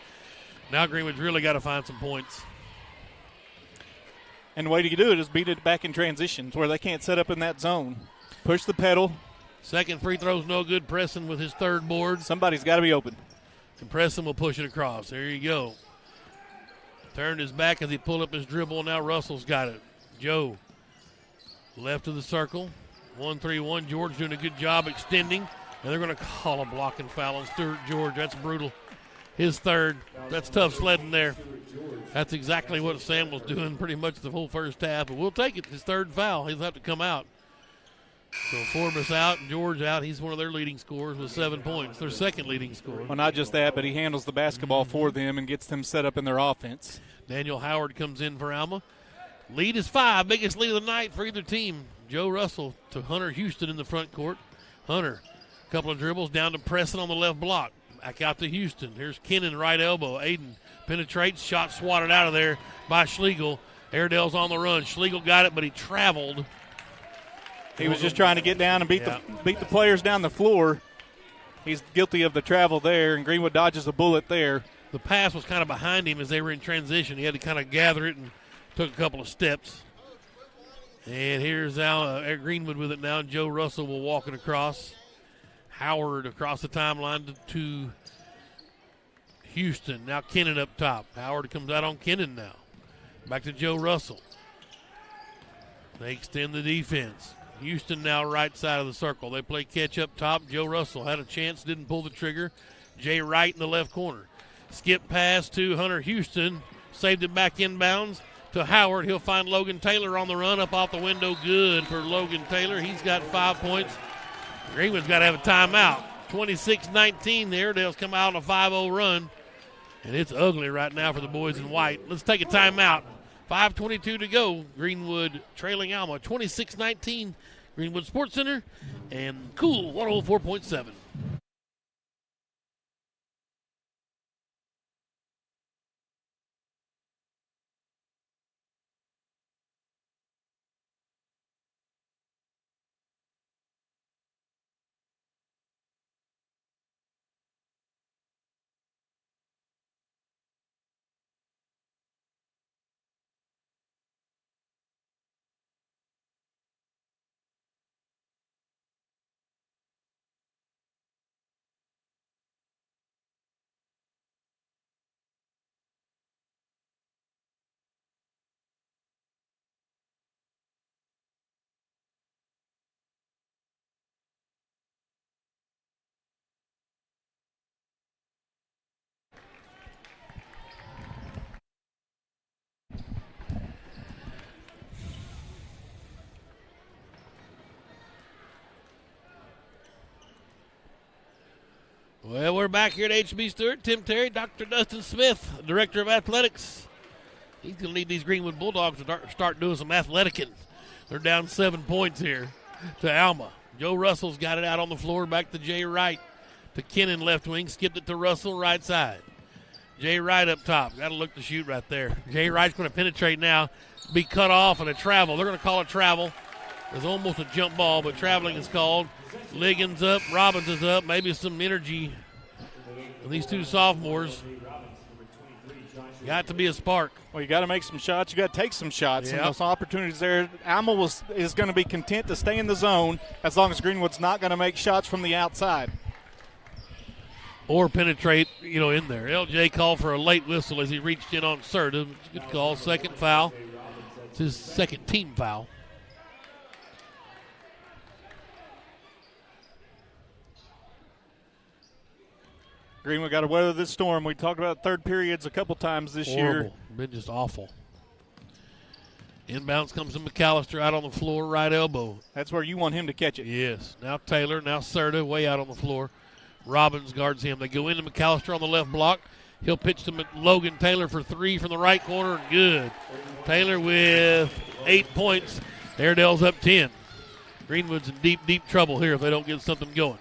Now Greenwood's really got to find some points. And the way to do it is beat it back in transitions where they can't set up in that zone. Push the pedal. Second free throw's no good. Preston with his 3rd board. Somebody's got to be open. And Preston will push it across. There you go. Turned his back as he pulled up his dribble. Now Russell's got it. Joe left of the circle. 1-3-1. George doing a good job extending. And they're going to call a blocking foul on Stewart George. That's brutal. His 3rd. That's tough sledding there. That's exactly what Sam was doing pretty much the whole first half. But we'll take it. His 3rd foul. He'll have to come out. So Forbes out and George out. He's one of their leading scorers with 7 points. Their 2nd leading scorer. Well, not just that, but he handles the basketball for them and gets them set up in their offense. Daniel Howard comes in for Alma. Lead is 5. Biggest lead of the night for either team. Joe Russell to Hunter Houston in the front court. Hunter, a couple of dribbles down to Preston on the left block. Back out to Houston. Here's Kennon, right elbow. Aiden penetrates. Shot swatted out of there by Schlegel. Airedale's on the run. Schlegel got it, but he traveled. He was just trying to get down and beat the players down the floor. He's guilty of the travel there, and Greenwood dodges a bullet there. the pass was kind of behind him as they were in transition. He had to kind of gather it and took a couple of steps. And here's Greenwood with it now. Joe Russell will walk it across. Howard across the timeline to Houston. Now Kennan up top. Howard comes out on Kennan now. Back to Joe Russell. They extend the defense. Houston now right side of the circle. They play catch up top. Joe Russell had a chance, didn't pull the trigger. Jay Wright in the left corner. Skip pass to Hunter Houston. Saved it back inbounds to Howard. He'll find Logan Taylor on the run up off the window. Good for Logan Taylor. He's got 5 points. Greenwood's got to have a timeout. 26-19 there. Airedale's come out on a 5-0 run. And it's ugly right now for the boys in white. Let's take a timeout. 5:22 to go. Greenwood trailing Alma. 26-19. Greenwood Sports Center and Cool 104.7. Well, we're back here at HB Stewart. Tim Terry, Dr. Dustin Smith, Director of Athletics. He's going to lead these Greenwood Bulldogs to start doing some athleticing. They're down 7 points here to Alma. Joe Russell's got it out on the floor. Back to Jay Wright. To Kennan left wing. Skipped it to Russell right side. Jay Wright up top. Got to look to shoot right there. Jay Wright's going to penetrate now. Be cut off and a travel. They're going to call it travel. It's almost a jump ball, but traveling is called. Liggins up. Robbins is up. Maybe some energy. And these two sophomores. Got to be a spark. Well, you got to make some shots. You got to take some shots. Yep. And those opportunities there. Alma is going to be content to stay in the zone as long as Greenwood's not going to make shots from the outside. Or penetrate, in there. LJ called for a late whistle as he reached in on Serta. Good call. Second foul. It's his second team foul. Greenwood got to weather this storm. We talked about third periods a couple times this year. Been just awful. Inbounds comes to McAllister out on the floor, right elbow. That's where you want him to catch it. Yes. Now Taylor, now Serta, way out on the floor. Robbins guards him. They go into McAllister on the left block. He'll pitch to Logan Taylor for three from the right corner. Good. Taylor with 8 points. Airedale's up 10. Greenwood's in deep, deep trouble here if they don't get something going.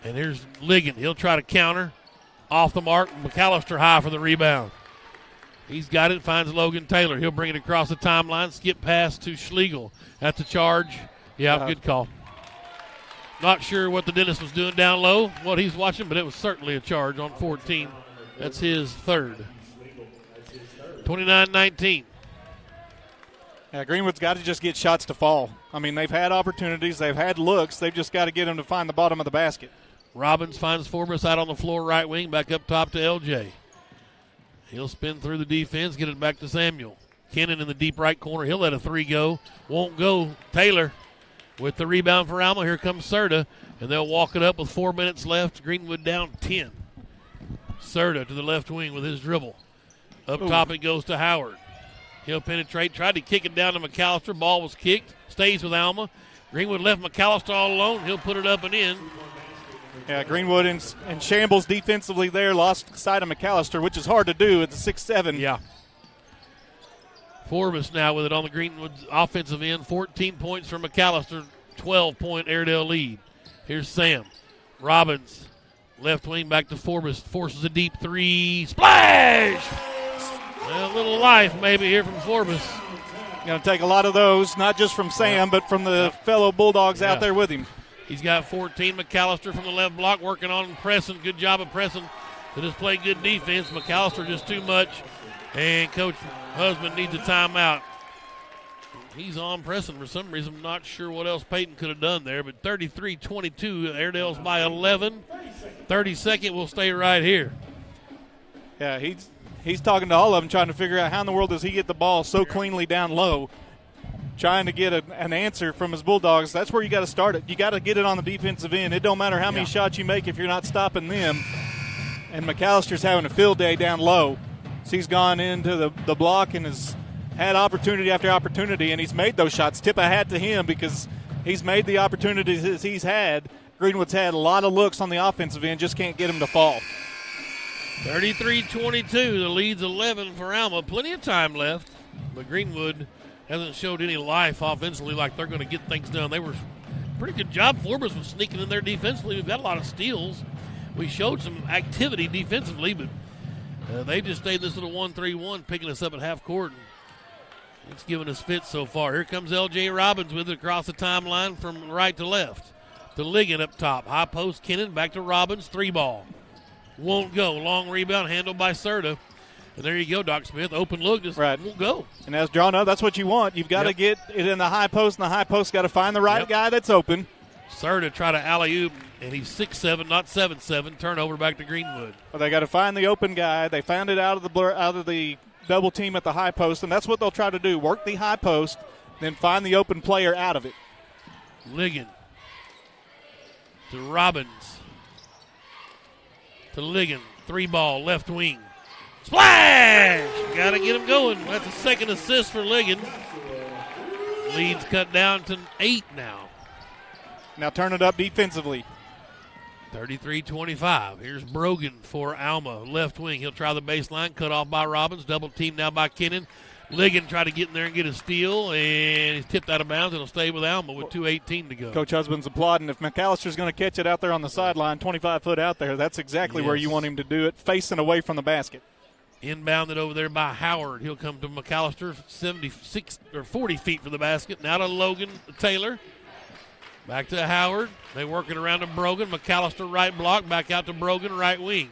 And here's Ligon. He'll try to counter. Off the mark. McAllister high for the rebound. He's got it. Finds Logan Taylor. He'll bring it across the timeline. Skip pass to Schlegel. That's a charge. Yeah, good call. Not sure what the dentist was doing down low, what he's watching, but it was certainly a charge on 14. That's his third. 29-19. Yeah, Greenwood's got to just get shots to fall. I mean, they've had opportunities. They've had looks. They've just got to get them to find the bottom of the basket. Robbins finds Forbes out on the floor, right wing, back up top to LJ. He'll spin through the defense, get it back to Samuel. Kennan in the deep right corner. He'll let a three go. Won't go. Taylor with the rebound for Alma. Here comes Serta, and they'll walk it up with 4 minutes left. Greenwood down 10. Serta to the left wing with his dribble. Up top it goes to Howard. He'll penetrate. Tried to kick it down to McAllister. Ball was kicked. Stays with Alma. Greenwood left McAllister all alone. He'll put it up and in. Yeah, Greenwood in shambles defensively there. Lost sight of McAllister, which is hard to do at the 6'7". Yeah. Forbes now with it on the Greenwood offensive end. 14 points for McAllister. 12-point Airedale lead. Here's Sam. Robbins, left wing back to Forbes. Forces a deep three. Splash! Well, a little life maybe here from Forbes. Going to take a lot of those, not just from Sam, but from the fellow Bulldogs out there with him. He's got 14. McAllister from the left block working on pressing. Good job of pressing to just play good defense. McAllister just too much. And Coach Husband needs a timeout. He's on pressing for some reason. I'm not sure what else Peyton could have done there, but 33-22. Airedale's by 11. 32nd will stay right here. Yeah, he's talking to all of them, trying to figure out how in the world does he get the ball so cleanly down low, trying to get an answer from his Bulldogs. That's where you got to start it. You got to get it on the defensive end. It don't matter how many shots you make if you're not stopping them. And McAllister's having a field day down low. So he's gone into the block and has had opportunity after opportunity, and he's made those shots. Tip a hat to him because he's made the opportunities he's had. Greenwood's had a lot of looks on the offensive end, just can't get him to fall. 33-22, the lead's 11 for Alma. Plenty of time left, but Greenwood hasn't showed any life offensively like they're going to get things done. They were pretty good job for us with sneaking in there defensively. We've got a lot of steals. We showed some activity defensively, but they just stayed this little 1-3-1, picking us up at half court. It's giving us fits so far. Here comes L.J. Robbins with it across the timeline from right to left. To Ligon up top. High post, Kennan, back to Robbins, 3-ball. Won't go. Long rebound handled by Serta. And there you go, Doc Smith. Open look, just won't go. And as drawn up, that's what you want. You've got to get it in the high post, and the high post got to find the right guy that's open. Serta try to alley-oop, and he's 6'7", not 7'7". Turnover back to Greenwood. Well, they got to find the open guy. They found it out of the double team at the high post, and that's what they'll try to do. Work the high post, then find the open player out of it. Ligon to Robbins. To Ligon. 3-ball, left wing. Splash! Got to get him going. That's a second assist for Ligon. Lead's cut down to 8 now. Now turn it up defensively. 33-25. Here's Brogan for Alma, left wing. He'll try the baseline, cut off by Robbins, double team now by Kennan. Ligon try to get in there and get a steal, and he's tipped out of bounds. It'll stay with Alma with 2:18 to go. Coach Husband's applauding. If McAllister's going to catch it out there on the sideline, 25 foot out there, that's exactly where you want him to do it, facing away from the basket. Inbounded over there by Howard. He'll come to McAllister, 76 or 40 feet from the basket. Now to Logan Taylor. Back to Howard. They working around to Brogan. McAllister right block. Back out to Brogan right wing.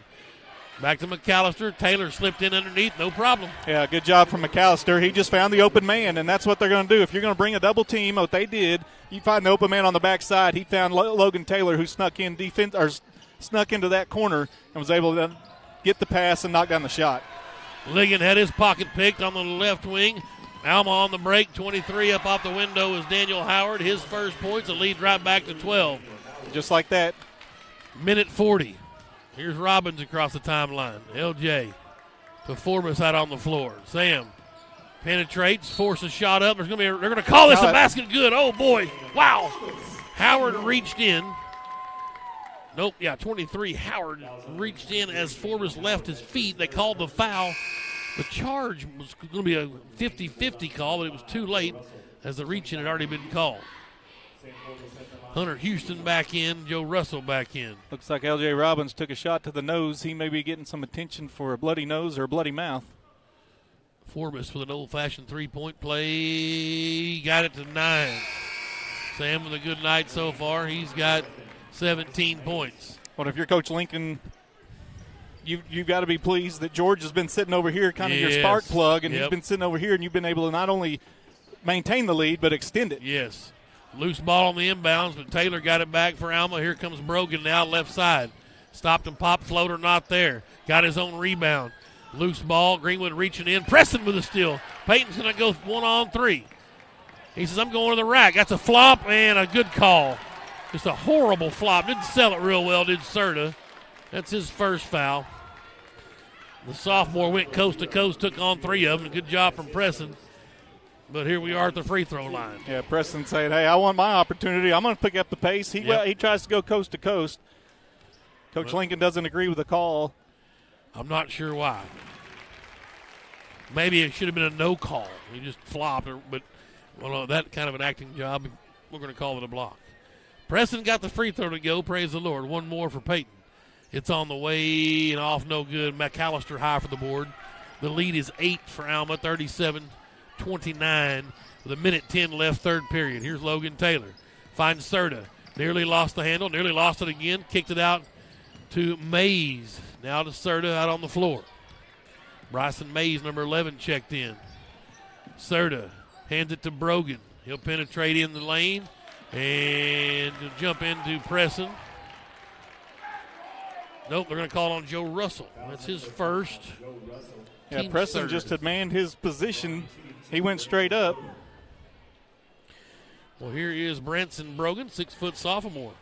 Back to McAllister. Taylor slipped in underneath. No problem. Yeah, good job from McAllister. He just found the open man, and that's what they're going to do. If you're going to bring a double team, what they did, you find the open man on the backside. He found Logan Taylor, who snuck into that corner and was able to get the pass and knock down the shot. Ligon had his pocket picked on the left wing. Alma on the break. 23 up off the window is Daniel Howard. His first points. The lead right back to 12. Just like that. Minute 40. Here's Robbins across the timeline. LJ to Forbes out on the floor. Sam penetrates, forces a shot up. They're going to call this a basket. Good. Oh boy! Wow. Howard reached in. Nope. Yeah, 23. Howard reached in as Forbes left his feet. They called the foul. The charge was going to be a 50-50 call, but it was too late as the reach-in had already been called. Hunter Houston back in, Joe Russell back in. Looks like L.J. Robbins took a shot to the nose. He may be getting some attention for a bloody nose or a bloody mouth. Forbes with an old-fashioned three-point play. Got it to 9. Sam with a good night so far. He's got 17 points. Well, if you're Coach Lincoln, you've got to be pleased that George has been sitting over here, kind of your spark plug, and he's been sitting over here, and you've been able to not only maintain the lead but extend it. Yes. Loose ball on the inbounds, but Taylor got it back for Alma. Here comes Brogan now, left side. Stopped and popped, floater not there. Got his own rebound. Loose ball, Greenwood reaching in. Preston with a steal. Peyton's going to go 1-on-3. He says, I'm going to the rack. That's a flop and a good call. Just a horrible flop. Didn't sell it real well, did Serta. That's his first foul. The sophomore went coast to coast, took on 3 of them. Good job from Preston. But here we are at the free throw line. Yeah, Preston saying, hey, I want my opportunity. I'm going to pick up the pace. He tries to go coast to coast. Coach Lincoln doesn't agree with the call. I'm not sure why. Maybe it should have been a no call. He just flopped. But, that kind of an acting job, we're going to call it a block. Preston got the free throw to go. Praise the Lord. One more for Peyton. It's on the way and off, no good. McAllister high for the board. The lead is 8 for Alma, 37-29 with a minute 10 left, third period. Here's Logan Taylor. Finds Serta. Nearly lost the handle, nearly lost it again. Kicked it out to Mays. Now to Serta out on the floor. Bryson Mays, number 11, checked in. Serta hands it to Brogan. He'll penetrate in the lane and jump into Presson. Nope, they're going to call on Joe Russell. That's his first. Yeah, team Preston third. just had manned his position. He went straight up. Well, here is Branson Brogan, 6-foot sophomore.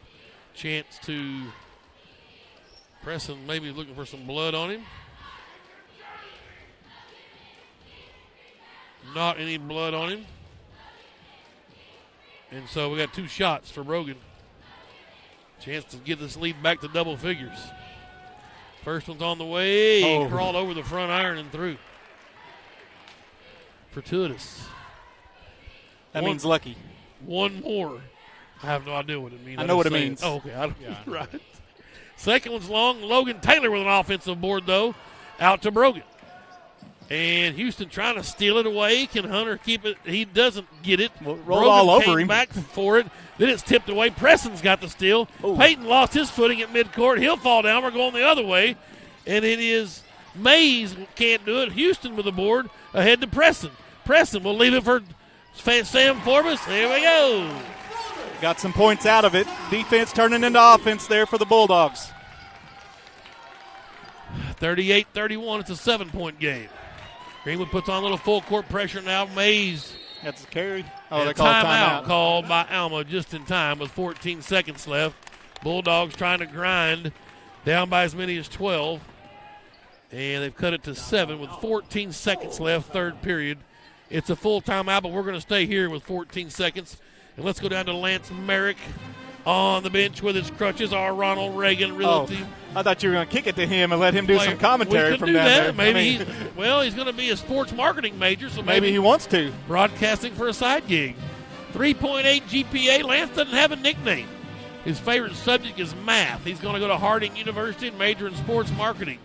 Chance to Preston, maybe looking for some blood on him. Not any blood on him. And so we got 2 shots for Brogan. Chance to get this lead back to double figures. First one's on the way. He crawled over the front iron and through. Fortuitous. That means lucky. One more. I have no idea what it means. I know what it means. Oh, okay. Right. Second one's long. Logan Taylor with an offensive board, though, out to Brogan. And Houston trying to steal it away. Can Hunter keep it? He doesn't get it. Roll Brogan all over came him. back for it. Then it's tipped away. Presson's got the steal. Ooh. Peyton lost his footing at midcourt. He'll fall down. We're going the other way. And it is Mays can't do it. Houston with the board ahead to Preston. Preston will leave it for Sam Forbes. There we go. Got some points out of it. Defense turning into offense there for the Bulldogs. 38-31. It's a 7-point game. Greenwood puts on a little full court pressure now. Mays. That's a carry. Oh, And they a call timeout timeout. called by Alma just in time with 14 seconds left. Bulldogs trying to grind down by as many as 12. And they've cut it to 7 with 14 seconds left, third period. It's a full timeout, but we're going to stay here with 14 seconds. And let's go down to Lance Merrick on the bench with his crutches, our Ronald Reagan Realty. I thought you were going to kick it to him and let him do player. some commentary We could from do down that. there. Maybe I mean, he's going to be a sports marketing major, so maybe he wants to. broadcasting for a side gig. 3.8 GPA. Lance doesn't have a nickname. His favorite subject is math. He's going to go to Harding University and major in sports marketing.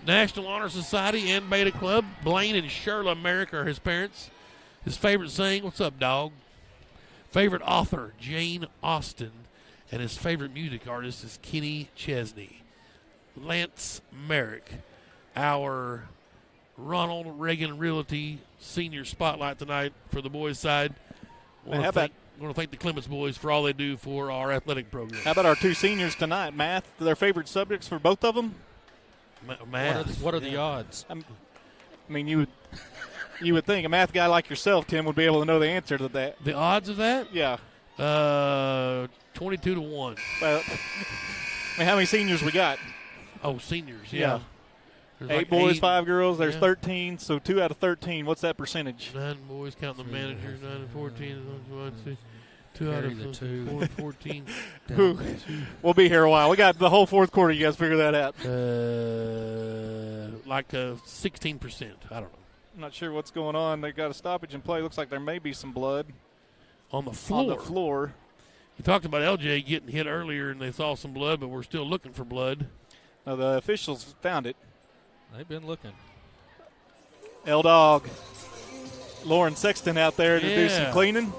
National Honor Society and Beta Club. Blaine and Sherla Merrick are his parents. His favorite saying, "What's up, dog?" Favorite author, Jane Austen. And his favorite music artist is Kenny Chesney. Lance Merrick, our Ronald Reagan Realty senior spotlight tonight for the boys' side. I want to thank the Clements boys for all they do for our athletic program. How about our 2 seniors tonight? Math, their favorite subjects for both of them? Math. What are the odds? I mean, you would think a math guy like yourself, Tim, would be able to know the answer to that. The odds of that? Yeah. 22 to 1. Well, I mean, how many seniors we got? Oh, seniors, yeah. There's 8 like boys, 8, 5 girls. There's yeah. 13, so 2 out of 13. What's that percentage? 9 boys, counting the managers, 9 and 14. 2 out of 4, 14. We'll be here a while. We got the whole fourth quarter. You guys figure that out. Like 16%. I don't know. I'm not sure what's going on. They got a stoppage in play. Looks like there may be some blood On the floor. You talked about LJ getting hit earlier, and they saw some blood, but we're still looking for blood. No, the officials found it. They've been looking. L-Dog. Lauren Sexton out there to do some cleaning.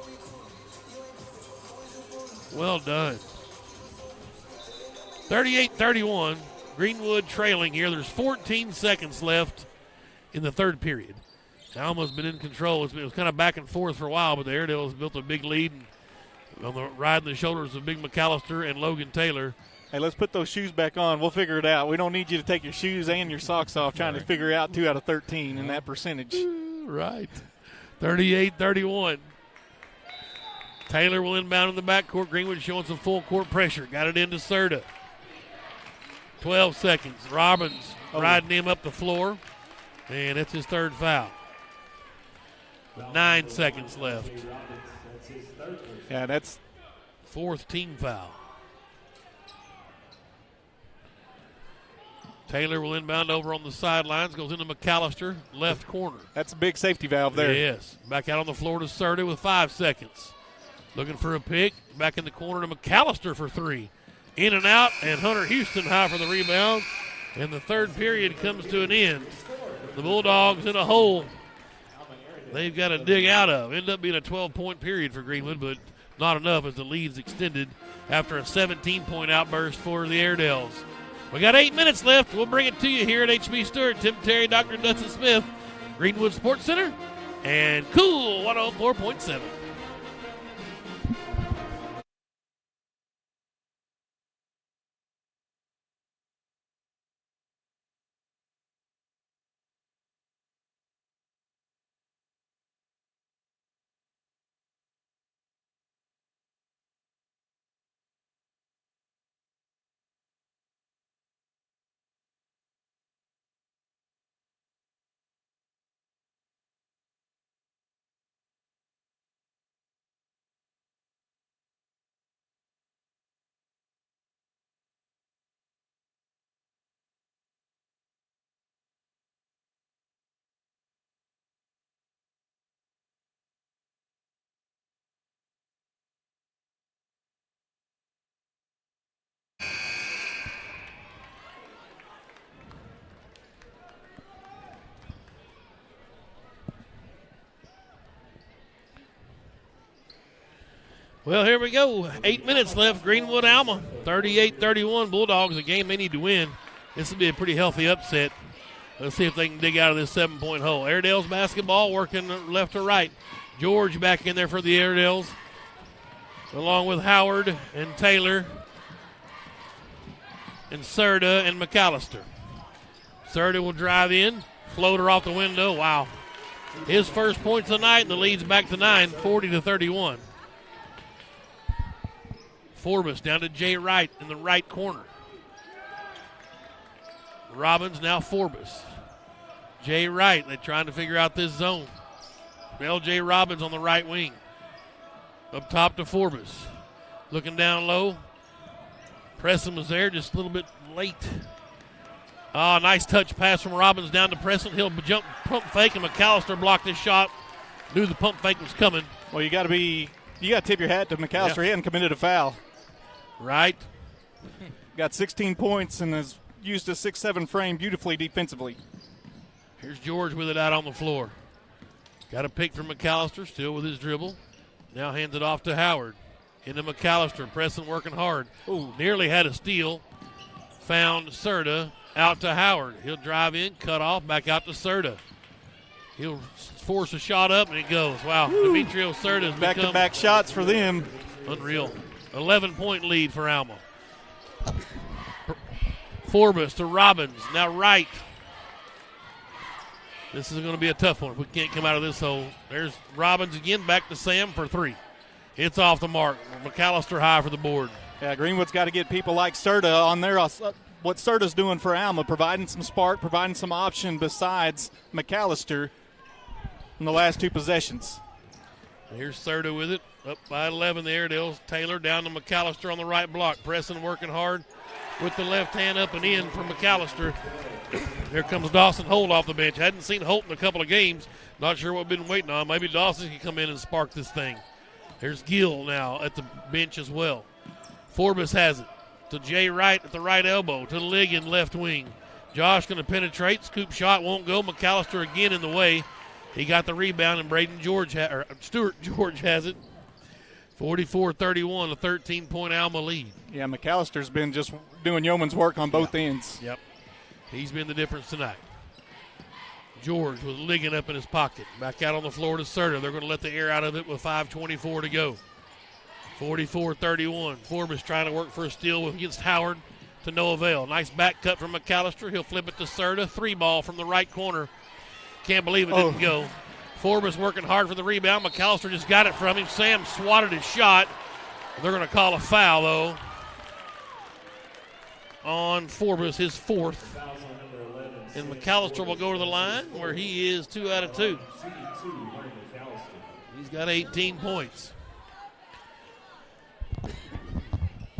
Well done. 38-31. Greenwood trailing here. There's 14 seconds left in the third period. Alma's been in control. It was kind of back and forth for a while, but the Airedale's built a big lead on the riding the shoulders of Big McAllister and Logan Taylor. Hey, let's put those shoes back on. We'll figure it out. We don't need you to take your shoes and your socks off trying to figure out 2 out of 13 in that percentage. Right. 38-31. Taylor will inbound in the backcourt. Greenwood showing some full court pressure. Got it into Serta. 12 seconds. Robbins riding him up the floor. And it's his third foul. With 9 seconds left. Yeah, that's fourth team foul. Taylor will inbound over on the sidelines. Goes into McAllister, left corner. That's a big safety valve there. Yes. Back out on the floor to Serta with 5 seconds. Looking for a pick. Back in the corner to McAllister for 3. In and out, and Hunter Houston high for the rebound. And the third period comes to an end. The Bulldogs in a hole they've got to dig out of. End up being a 12-point period for Greenwood, but not enough as the lead's extended after a 17-point outburst for the Airedales. We got 8 minutes left. We'll bring it to you here at HB Stewart, Tim Terry, Dr. Dustin Smith, Greenwood Sports Center, and Cool 104.7. Well, here we go. 8 minutes left. Greenwood Alma, 38-31 Bulldogs, a game they need to win. This will be a pretty healthy upset. Let's see if they can dig out of this 7-point hole. Airedales basketball working left to right. George back in there for the Airedales, along with Howard and Taylor and Serta and McAllister. Serta will drive in. Floater off the window. Wow. His first points of the night, and the lead's back to 9, 40-31. Forbes down to Jay Wright in the right corner. Robbins, now Forbes. Jay Wright, they're trying to figure out this zone. L.J. Robbins on the right wing. Up top to Forbes. Looking down low. Preston was there, just a little bit late. Oh, nice touch pass from Robbins down to Preston. He'll jump pump fake, and McAllister blocked his shot. Knew the pump fake was coming. Well, you got to tip your hat to McAllister. Yeah. He hadn't committed a foul. Right. Got 16 points and has used a 6-7 frame beautifully defensively. Here's George with it out on the floor. Got a pick from McAllister, still with his dribble. Now hands it off to Howard. Into McAllister, Preston working hard. Ooh, nearly had a steal. Found Serta, out to Howard. He'll drive in, cut off, back out to Serta. He'll force a shot up, and it goes. Wow, Demetrio Serta has become back-to-back shots for them. Unreal. 11-point lead for Alma. Forbes to Robbins. Now Wright. This is going to be a tough one if we can't come out of this hole. There's Robbins again, back to Sam for three. It's off the mark. McAllister high for the board. Yeah, Greenwood's got to get people like Serta on there. What Serta's doing for Alma, providing some spark, providing some option besides McAllister in the last two possessions. Here's Serta with it. Up by 11, the Airedales. Taylor down to McAllister on the right block. Preston working hard with the left hand up and in for McAllister. Here comes Dawson Holt off the bench. Hadn't seen Holt in a couple of games. Not sure what we've been waiting on. Maybe Dawson can come in and spark this thing. There's Gill now at the bench as well. Forbes has it to Jay Wright at the right elbow, to Ligon left wing. Josh going to penetrate. Scoop shot won't go. McAllister again in the way. He got the rebound, and Stewart George has it. 44-31, a 13-point Alma lead. Yeah, McAllister's been just doing yeoman's work on both ends. Yep. He's been the difference tonight. George with Ligon up in his pocket. Back out on the floor to Serta. They're going to let the air out of it with 5:24 to go. 44-31. Forbes trying to work for a steal against Howard to no avail. Nice back cut from McAllister. He'll flip it to Serta. 3-ball from the right corner. Can't believe it didn't go. Forbes working hard for the rebound. McAllister just got it from him. Sam swatted his shot. They're going to call a foul, though, on Forbes, his fourth. And McAllister will go to the line where he is 2 out of 2. He's got 18 points.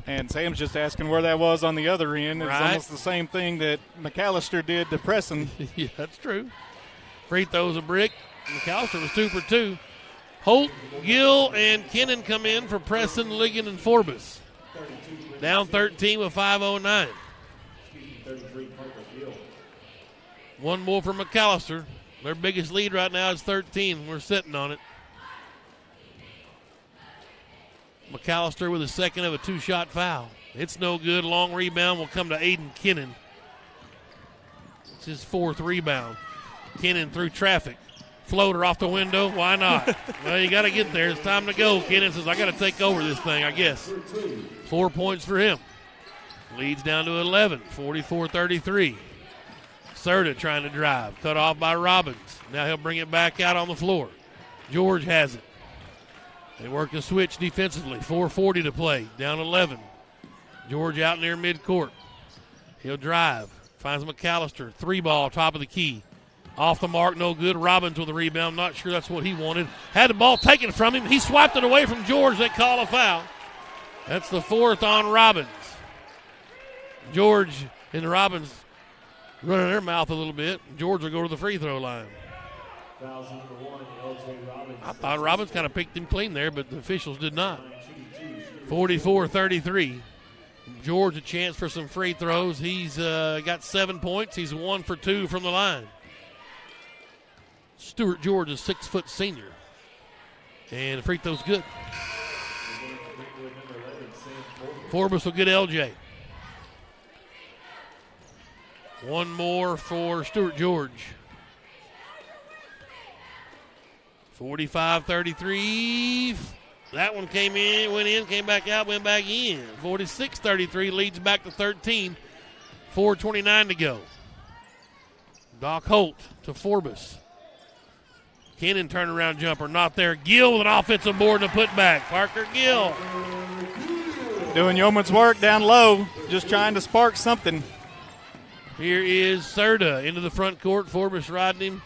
And Sam's just asking where that was on the other end. It's almost the same thing that McAllister did to Preston. Yeah, that's true. Free throws a brick. McAllister was 2 for 2. Holt, Gill, and Kennan come in for Preston, Ligon, and Forbes. Down 13 with 5:09. One more for McAllister. Their biggest lead right now is 13. We're sitting on it. McAllister with a second of a two-shot foul. It's no good. Long rebound will come to Aiden Kennan. It's his fourth rebound. Kennan through traffic. Floater off the window. Why not? Well, you got to get there. It's time to go. Kennan says, I got to take over this thing, I guess. 4 points for him. Leads down to 11, 44-33. Serta trying to drive. Cut off by Robbins. Now he'll bring it back out on the floor. George has it. They work the switch defensively. 4:40 to play. Down 11. George out near midcourt. He'll drive. Finds McAllister. 3-ball, top of the key. Off the mark, no good. Robbins with a rebound. Not sure that's what he wanted. Had the ball taken from him. He swiped it away from George. They call a foul. That's the fourth on Robbins. George and Robbins running their mouth a little bit. George will go to the free throw line. I thought Robbins kind of picked him clean there, but the officials did not. 44-33. George a chance for some free throws. He's got 7 points. He's 1 for 2 from the line. Stewart George is 6-foot senior. And the free throw's good. Forbes will get LJ. One more for Stewart George. 45-33. That one came in, went in, came back out, went back in. 46-33 leads back to 13. 4:29 to go. Doc Holt to Forbes. Kennan turnaround jumper, not there. Gill with an offensive board and a putback. Parker Gill. Doing yeoman's work down low, just trying to spark something. Here is Serta into the front court. Forbes riding him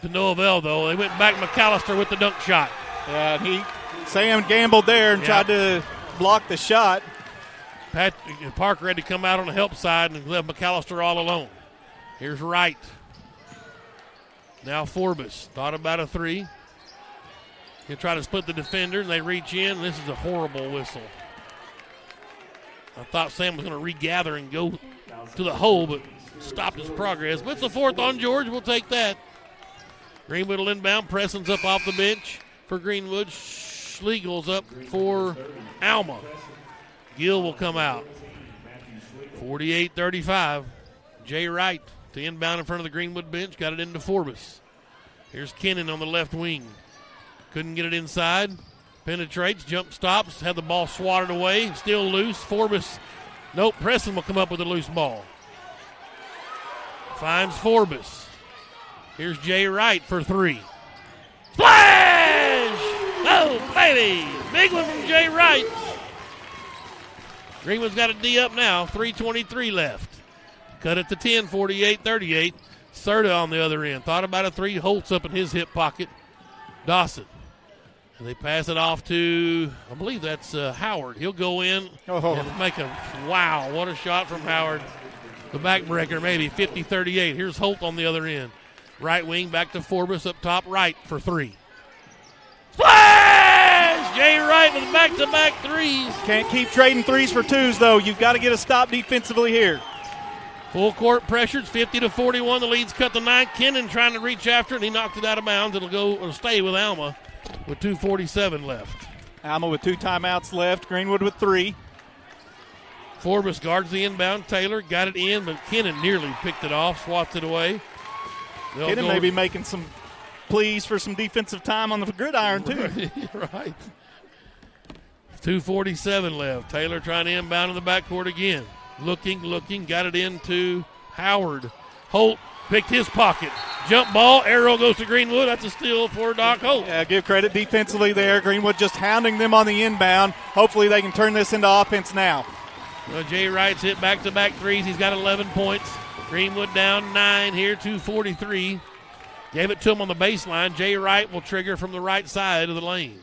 to no avail, though. They went back McAllister with the dunk shot. Yeah, Sam gambled there and tried to block the shot. Parker had to come out on the help side and left McAllister all alone. Here's Wright. Now Forbes thought about a three. He'll try to split the defender, and they reach in. This is a horrible whistle. I thought Sam was going to regather and go to the hole, but stopped his progress. But it's the fourth on George. We'll take that. Greenwood will inbound. Preston's up off the bench for Greenwood. Schlegel's up for Alma. Gill will come out. 48-35. Jay Wright to inbound in front of the Greenwood bench. Got it into Forbes. Here's Kennan on the left wing. Couldn't get it inside. Penetrates, jump stops, had the ball swatted away. Still loose. Forbes. Nope, Preston will come up with a loose ball. Finds Forbes. Here's Jay Wright for three. Splash! Oh, baby! Big one from Jay Wright. Greenwood's got a D up now. 3:23 left. Cut it to 10, 48-38. Serta on the other end. Thought about a three. Holt's up in his hip pocket. Dawson. And they pass it off to, I believe that's Howard. He'll go in and make a, wow, what a shot from Howard. The backbreaker maybe, 50-38. Here's Holt on the other end. Right wing back to Forbes up top right for three. Splash! Jay Wright with back-to-back threes. Can't keep trading threes for twos, though. You've got to get a stop defensively here. Full court pressures, 50-41. The lead's cut to 9. Kennan trying to reach after it, and he knocked it out of bounds. It'll stay with Alma with 2:47 left. Alma with 2 timeouts left. Greenwood with 3. Forbes guards the inbound. Taylor got it in, but Kennan nearly picked it off, swats it away. Kennan may be making some pleas for some defensive time on the gridiron, too. Right. 2:47 left. Taylor trying to inbound in the backcourt again. Looking, got it into Howard. Holt picked his pocket. Jump ball, arrow goes to Greenwood. That's a steal for Doc Holt. Yeah, give credit defensively there. Greenwood just hounding them on the inbound. Hopefully they can turn this into offense now. Well, Jay Wright's hit back-to-back threes. He's got 11 points. Greenwood down 9 here, 2:43. Gave it to him on the baseline. Jay Wright will trigger from the right side of the lane.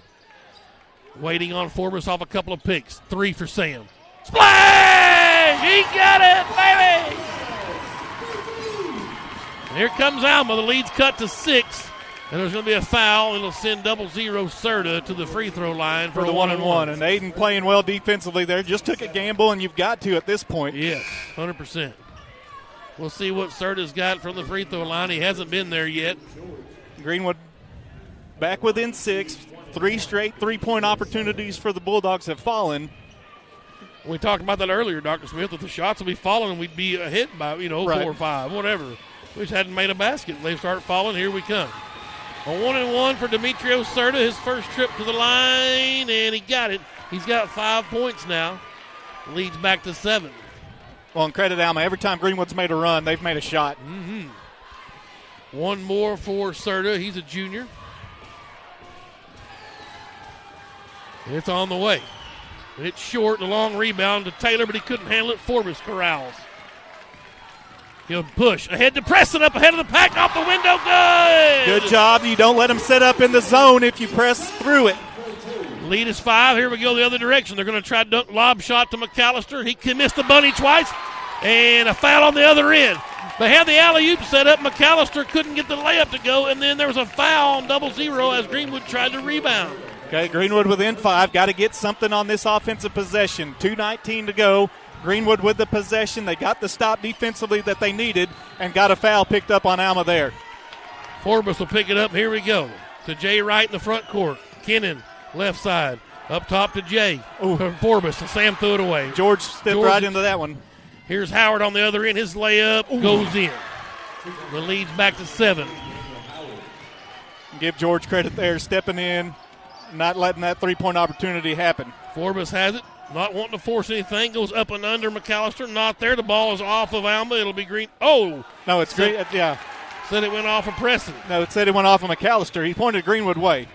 Waiting on Forbes off a couple of picks. 3 for Sam. Splash! He got it, baby! And here comes Alma. The lead's cut to 6. And there's going to be a foul. It'll send 0-0 Serta to the free throw line for the 1-and-1. And Aiden playing well defensively there. Just took a gamble, and you've got to at this point. Yes, 100%. We'll see what Serta's got from the free throw line. He hasn't been there yet. Greenwood back within 6. 3 straight three-point opportunities for the Bulldogs have fallen. We talked about that earlier, Dr. Smith. If the shots will be falling, we'd be ahead by, Right. 4 or 5, whatever. We just hadn't made a basket. They start falling. Here we come. A 1-and-1 for Demetrio Serta, his first trip to the line, and he got it. He's got 5 points now. Leads back to 7. Well, and credit Alma. Every time Greenwood's made a run, they've made a shot. Mm-hmm. One more for Serta. He's a junior. It's on the way. It's short, the long rebound to Taylor, but he couldn't handle it. Forbes corrals. He'll push ahead to Preston, up ahead of the pack, off the window. Good. Good job. You don't let them set up in the zone if you press through it. Lead is 5. Here we go the other direction. They're going to try dunk lob shot to McAllister. He missed the bunny twice, and a foul on the other end. They had the alley-oop set up. McAllister couldn't get the layup to go, and then there was a foul on 0 as Greenwood tried to rebound. Okay, Greenwood within 5. Got to get something on this offensive possession. 2:19 to go. Greenwood with the possession. They got the stop defensively that they needed and got a foul picked up on Alma there. Forbes will pick it up. Here we go. To Jay Wright in the front court. Kennan, left side. Up top to Jay. Forbes, and Sam threw it away. George stepped right into that one. Here's Howard on the other end. His layup goes in. The lead's back to 7. Give George credit there, stepping in, not letting that three-point opportunity happen. Forbes has it. Not wanting to force anything. Goes up and under McAllister. Not there. The ball is off of Alma. It'll be Green. Oh! No, it's great. Yeah. Said it went off of Preston. No, it said it went off of McAllister. He pointed Greenwood way.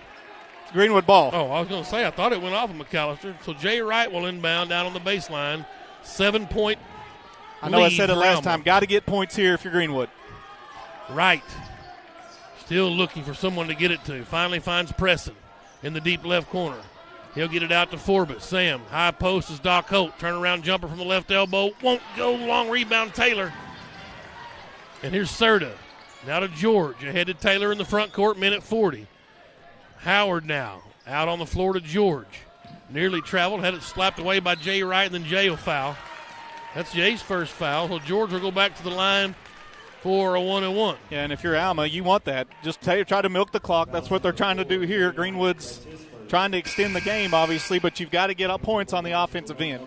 It's Greenwood ball. Oh, I was going to say, I thought it went off of McAllister. So Jay Wright will inbound down on the baseline. 7-point I know I lead said it for last Alma. time. Got to get points here if you're Greenwood. Wright. Still looking for someone to get it to. Finally finds Preston in the deep left corner. He'll get it out to Forbes. Sam, high post is Doc Holt. Turnaround jumper from the left elbow. Won't go. Long rebound, Taylor. And here's Serta. Now to George. Ahead to Taylor in the front court, minute 40. Howard now. Out on the floor to George. Nearly traveled. Had it slapped away by Jay Wright, and then Jay will foul. That's Jay's first foul. So George will go back to the line for a 1-and-1. Yeah, and if you're Alma, you want that. Just try to milk the clock. That's what they're trying to do here. Greenwood's trying to extend the game, obviously, but you've got to get up points on the offensive end.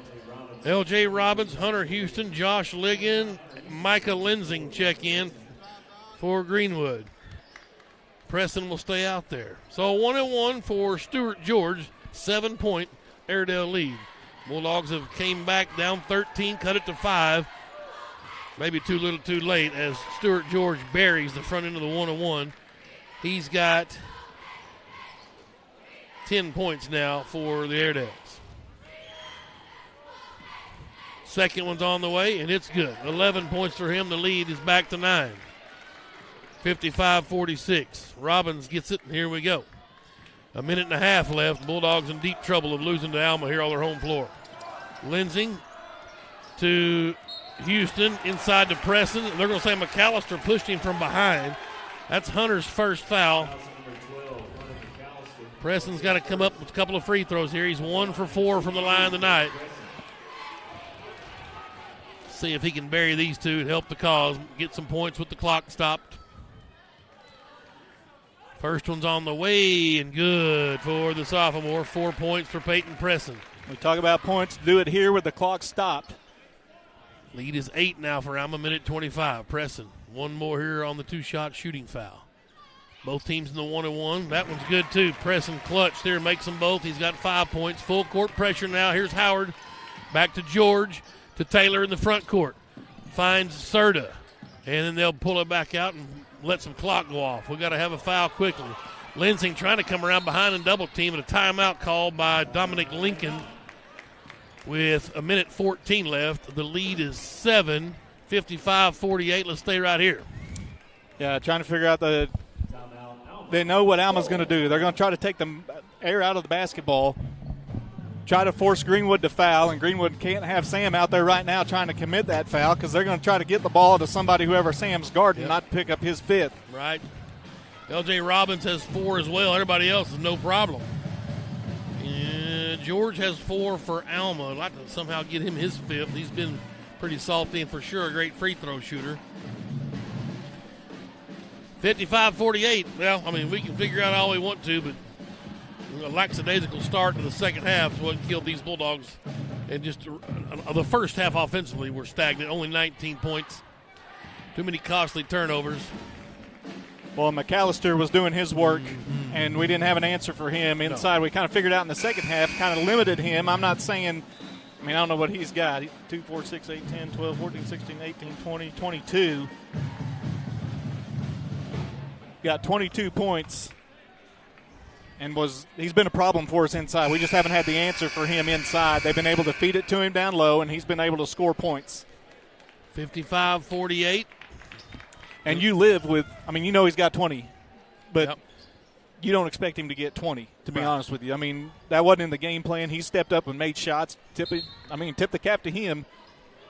L.J. Robbins, Hunter Houston, Josh Ligon, Micah Lensing check in for Greenwood. Preston will stay out there. So 1-and-1 for Stewart George, 7-point Airedale lead. Bulldogs have came back down 13, cut it to 5. Maybe too little too late as Stewart George buries the front end of the 1-and-1. He's got 10 points now for the Airedales. Second one's on the way, and it's good. 11 points for him. The lead is back to 9. 55-46. Robbins gets it, and here we go. A minute and a half left. Bulldogs in deep trouble of losing to Alma here on their home floor. Lensing to Houston, inside to Preston. They're going to say McAllister pushed him from behind. That's Hunter's first foul. Preston's got to come up with a couple of free throws here. He's 1 for 4 from the line tonight. See if he can bury these two and help the cause. Get some points with the clock stopped. First one's on the way and good for the sophomore. 4 points for Peyton Preston. We talk about points. Do it here with the clock stopped. Lead is 8 now for Alma, minute 25. Preston, one more here on the two-shot shooting foul. Both teams in the 1-and-1. That one's good, too. Preston clutch there, makes them both. He's got 5 points. Full court pressure now. Here's Howard. Back to George, to Taylor in the front court. Finds Serta. And then they'll pull it back out and let some clock go off. We've got to have a foul quickly. Lensing trying to come around behind and double team, and a timeout called by Dominic Lincoln with a minute 14 left. The lead is 7, 55-48. Let's stay right here. Yeah, trying to figure out they know what Alma's going to do. They're going to try to take the air out of the basketball, try to force Greenwood to foul, and Greenwood can't have Sam out there right now trying to commit that foul because they're going to try to get the ball to somebody, whoever Sam's guarding, not pick up his 5th. Right. L.J. Robbins has 4 as well. Everybody else is no problem. And George has 4 for Alma. I'd like to somehow get him his 5th. He's been pretty salty and for sure a great free throw shooter. 55-48. Well, I mean, we can figure out all we want to, but A lackadaisical start to the second half is what killed these Bulldogs. And just the first half offensively were stagnant, only 19 points. Too many costly turnovers. Well, McAllister was doing his work, and we didn't have an answer for him inside. No. We kind of figured out in the second half, kind of limited him. I'm not saying, I don't know what he's got. 2, 4, 6, 8, 10, 12, 14, 16, 18, 20, 22. Got 22 points, and he's been a problem for us inside. We just haven't had the answer for him inside. They've been able to feed it to him down low, and he's been able to score points. 55-48. And you live with, he's got 20, but you don't expect him to get 20, to be honest with you. That wasn't in the game plan. He stepped up and made shots. Tip the cap to him.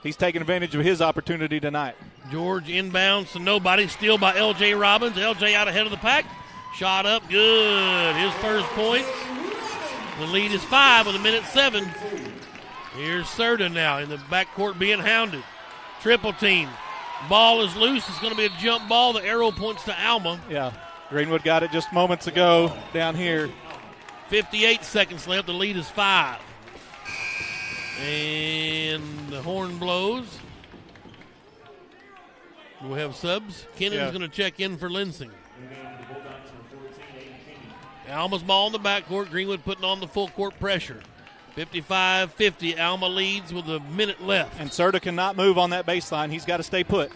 He's taking advantage of his opportunity tonight. George inbounds to nobody. Steal by L.J. Robbins. L.J. out ahead of the pack. Shot up. Good. His first points. The lead is 5 with 1:07. Here's Serta now in the backcourt being hounded. Triple team. Ball is loose. It's going to be a jump ball. The arrow points to Alma. Yeah. Greenwood got it just moments ago down here. 58 seconds left. The lead is 5. And the horn blows. We'll have subs. Kennon's going to check in for Lansing. Alma's ball in the backcourt. Greenwood putting on the full court pressure. 55-50. Alma leads with a minute left. And Serta cannot move on that baseline. He's got to stay put.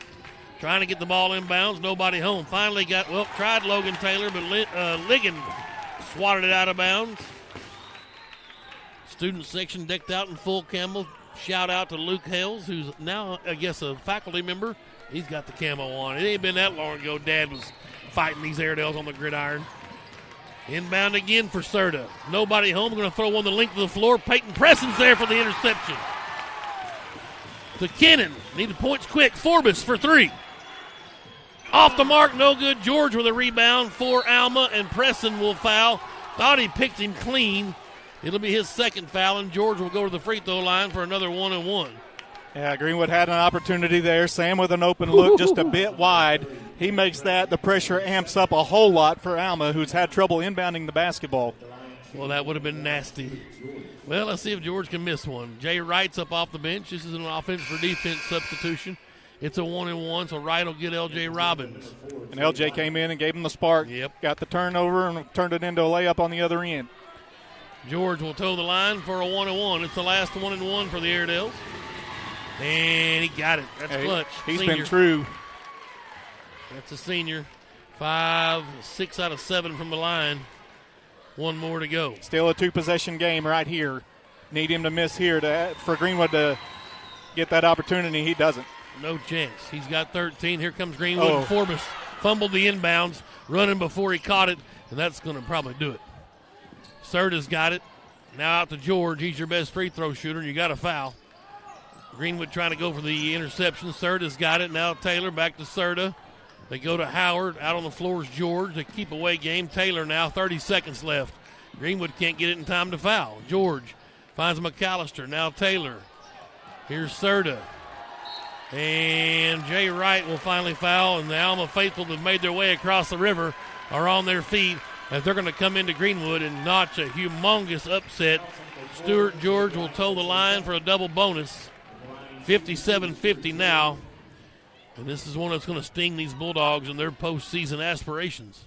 Trying to get the ball inbounds. Nobody home. Finally tried Logan Taylor, but Ligon swatted it out of bounds. Student section decked out in full camo. Shout out to Luke Hales, who's now, I guess, a faculty member. He's got the camo on. It ain't been that long ago Dad was fighting these Airedales on the gridiron. Inbound again for Serta. Nobody home. Going to throw one the length of the floor. Peyton Preston's there for the interception. To Kennon. Need the points quick. Forbes for 3. Off the mark. No good. George with a rebound for Alma, and Preston will foul. Thought he picked him clean. It'll be his second foul, and George will go to the free throw line for another 1-and-1. Yeah, Greenwood had an opportunity there. Sam with an open look, just a bit wide. He makes that. The pressure amps up a whole lot for Alma, who's had trouble inbounding the basketball. Well, that would have been nasty. Well, let's see if George can miss one. Jay Wright's up off the bench. This is an offense for defense substitution. It's a 1-and-1, so Wright will get L.J. Robbins. And L.J. came in and gave him the spark. Yep. Got the turnover and turned it into a layup on the other end. George will toe the line for a 1-and-1. It's the last 1-and-1 for the Airedales. And he got it. That's clutch. He's senior. been true. That's a senior. 6 out of 7 from the line. One more to go. Still a 2-possession game right here. Need him to miss here for Greenwood to get that opportunity. He doesn't. No chance. He's got 13. Here comes Greenwood. Forbes fumbled the inbounds, running before he caught it, and that's going to probably do it. Serta's got it. Now out to George. He's your best free throw shooter, and you got a foul. Greenwood trying to go for the interception. Serta's got it. Now Taylor back to Serta. They go to Howard. Out on the floor is George. They keep away game. Taylor now, 30 seconds left. Greenwood can't get it in time to foul. George finds McAllister. Now Taylor. Here's Serta. And Jay Wright will finally foul, and the Alma faithful that made their way across the river are on their feet as they're going to come into Greenwood and notch a humongous upset. Stewart George will toe the line for a double bonus. 57-50 now. And this is one that's going to sting these Bulldogs in their postseason aspirations.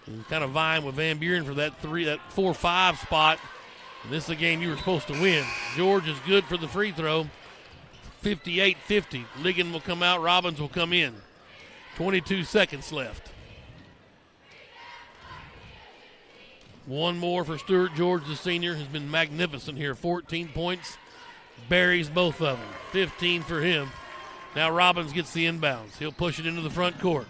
And kind of vying with Van Buren for that 4-5 spot. And this is a game you were supposed to win. George is good for the free throw. 58-50. Ligon will come out. Robbins will come in. 22 seconds left. One more for Stewart George, the senior, has been magnificent here. 14 points. Buries both of them. 15 for him. Now Robbins gets the inbounds. He'll push it into the front court.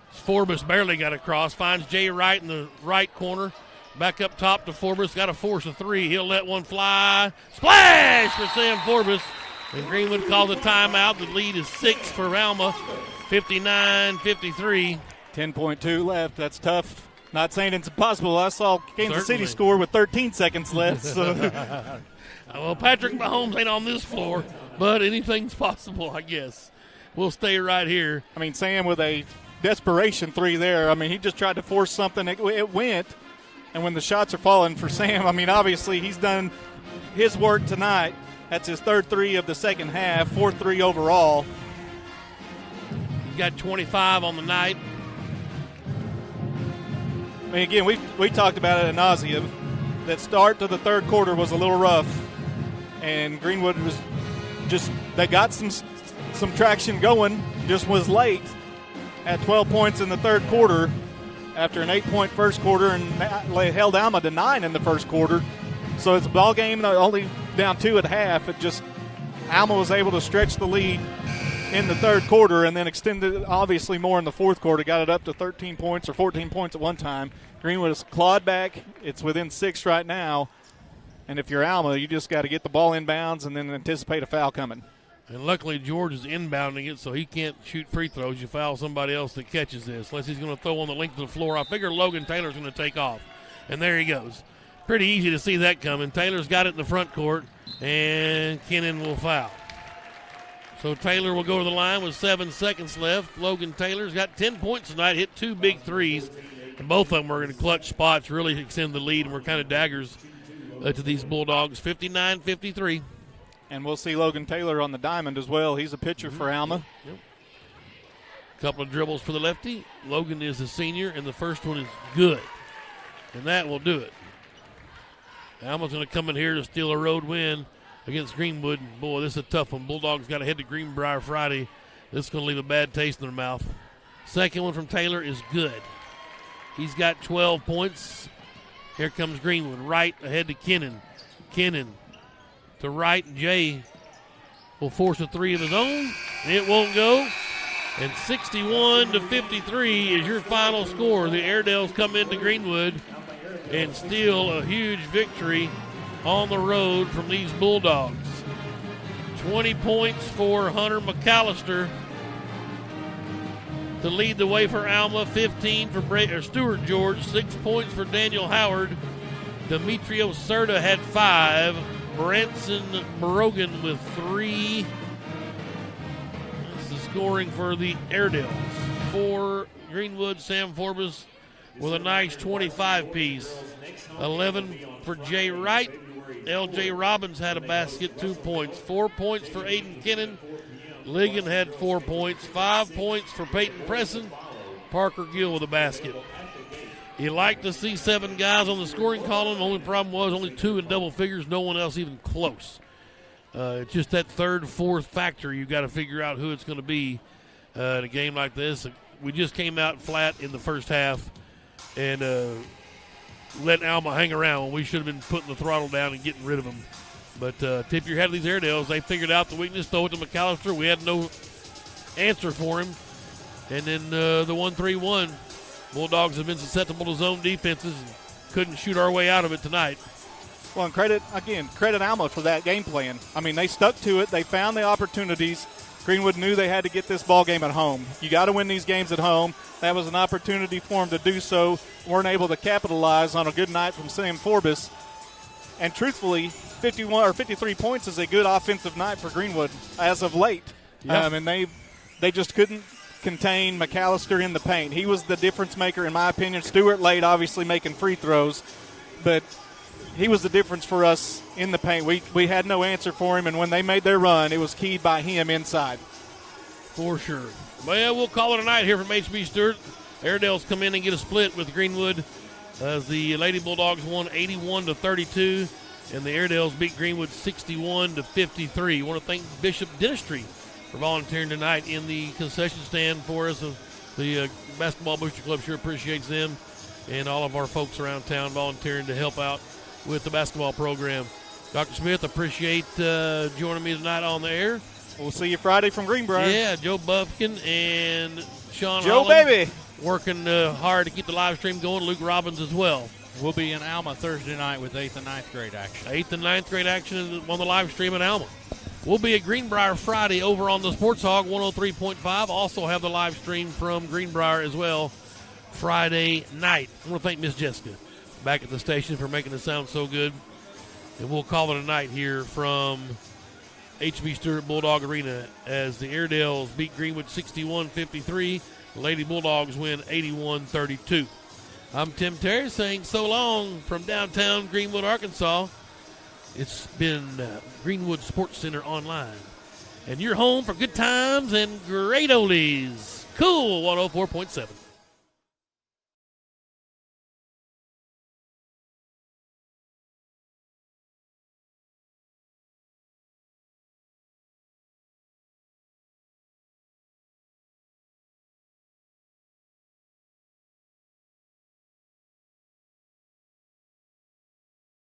Forbes barely got across. Finds Jay Wright in the right corner. Back up top to Forbes. Got to force a 3. He'll let one fly. Splash for Sam Forbes. And Greenwood calls a timeout. The lead is 6 for Alma. 59-53. 10.2 left. That's tough. Not saying it's impossible. I saw Kansas City score with 13 seconds left. So. Well, Patrick Mahomes ain't on this floor, but anything's possible, I guess. We'll stay right here. I mean, Sam with a desperation 3 there. I mean, he just tried to force something. It went. And when the shots are falling for Sam, I mean, obviously he's done his work tonight. That's his third three of the second half, 4-3 overall. He's got 25 on the night. I mean, again, we talked about it ad nauseum. That start to the third quarter was a little rough, and Greenwood was just, they got some traction going, just was late at 12 points in the third quarter after an 8-point first quarter, and held Alma to 9 in the first quarter. So it's a ball game, only down 2 at half. It just, Alma was able to stretch the lead in the third quarter and then extended it obviously more in the fourth quarter, got it up to 13 points or 14 points at one time. Greenwood has clawed back. It's within 6 right now. And if you're Alma, you just got to get the ball inbounds and then anticipate a foul coming. And luckily George is inbounding it, so he can't shoot free throws. You foul somebody else that catches this, unless he's going to throw on the length of the floor. I figure Logan Taylor's going to take off. And there he goes. Pretty easy to see that coming. Taylor's got it in the front court, and Kennan will foul. So Taylor will go to the line with 7 seconds left. Logan Taylor's got 10 points tonight, hit 2 big threes. And both of them are in clutch spots, really extend the lead, and we're kind of daggers to these Bulldogs, 59-53. And we'll see Logan Taylor on the diamond as well. He's a pitcher for Alma. Yep. Couple of dribbles for the lefty. Logan is a senior, and the first one is good. And that will do it. Alma's going to come in here to steal a road win against Greenwood. Boy, this is a tough one. Bulldogs got to head to Greenbrier Friday. This is going to leave a bad taste in their mouth. Second one from Taylor is good. He's got 12 points. Here comes Greenwood. Right ahead to Kennan. Kennan to right. Jay will force a three of his own. It won't go. And 61-53 is your final score. The Airedales come into Greenwood and steal a huge victory on the road from these Bulldogs. 20 points for Hunter McAllister to lead the way for Alma, 15 for Stewart George, 6 points for Daniel Howard. Demetrio Serta had 5. Branson Brogan with 3. That's the scoring for the Airedales. For Greenwood, Sam Forbes with a nice 25-piece. 11 for Jay Wright. L.J. Robbins had a basket, 2 points. 4 points for Aiden Kennan. Ligon had 4 points. 5 points for Peyton Presson. Parker Gill with a basket. You like to see 7 guys on the scoring column. Only problem was only 2 in double figures. No one else even close. It's just that third, fourth factor. You've got to figure out who it's going to be in a game like this. We just came out flat in the first half and letting Alma hang around when we should have been putting the throttle down and getting rid of them. But tip your hat to these Airedales. They figured out the weakness, throw it to McAllister. We had no answer for him. And then the 1-3-1. Bulldogs have been susceptible to zone defenses and couldn't shoot our way out of it tonight. Well, and credit Alma for that game plan. I mean, they stuck to it. They found the opportunities. Greenwood knew they had to get this ball game at home. You got to win these games at home. That was an opportunity for them to do so. Weren't able to capitalize on a good night from Sam Forbes. And truthfully, 51 or 53 points is a good offensive night for Greenwood as of late. Yep. And they just couldn't contain McAllister in the paint. He was the difference maker, in my opinion. Stewart late, obviously making free throws, but he was the difference for us in the paint. We had no answer for him, and when they made their run, it was keyed by him inside. For sure. Well, we'll call it a night here from HB Stewart. Airedales come in and get a split with Greenwood as the Lady Bulldogs won 81-32, and the Airedales beat Greenwood 61-53. I want to thank Bishop Dentistry for volunteering tonight in the concession stand for us. The Basketball Booster Club sure appreciates them, and all of our folks around town volunteering to help out with the basketball program. Dr. Smith, appreciate joining me tonight on the air. We'll see you Friday from Greenbrier. Yeah, Joe Buffkin and Sean Joe Holland baby working hard to keep the live stream going. Luke Robbins as well. We'll be in Alma Thursday night with 8th and 9th grade action. 8th and 9th grade action on the live stream in Alma. We'll be at Greenbrier Friday over on the Sports Hog 103.5. Also have the live stream from Greenbrier as well Friday night. I want to thank Miss Jessica back at the station for making it sound so good. And we'll call it a night here from HB Stewart Bulldog Arena as the Airedales beat Greenwood 61-53. The Lady Bulldogs win 81-32. I'm Tim Terry saying so long from downtown Greenwood, Arkansas. It's been Greenwood Sports Center Online. And you're home for good times and great oldies. Cool 104.7.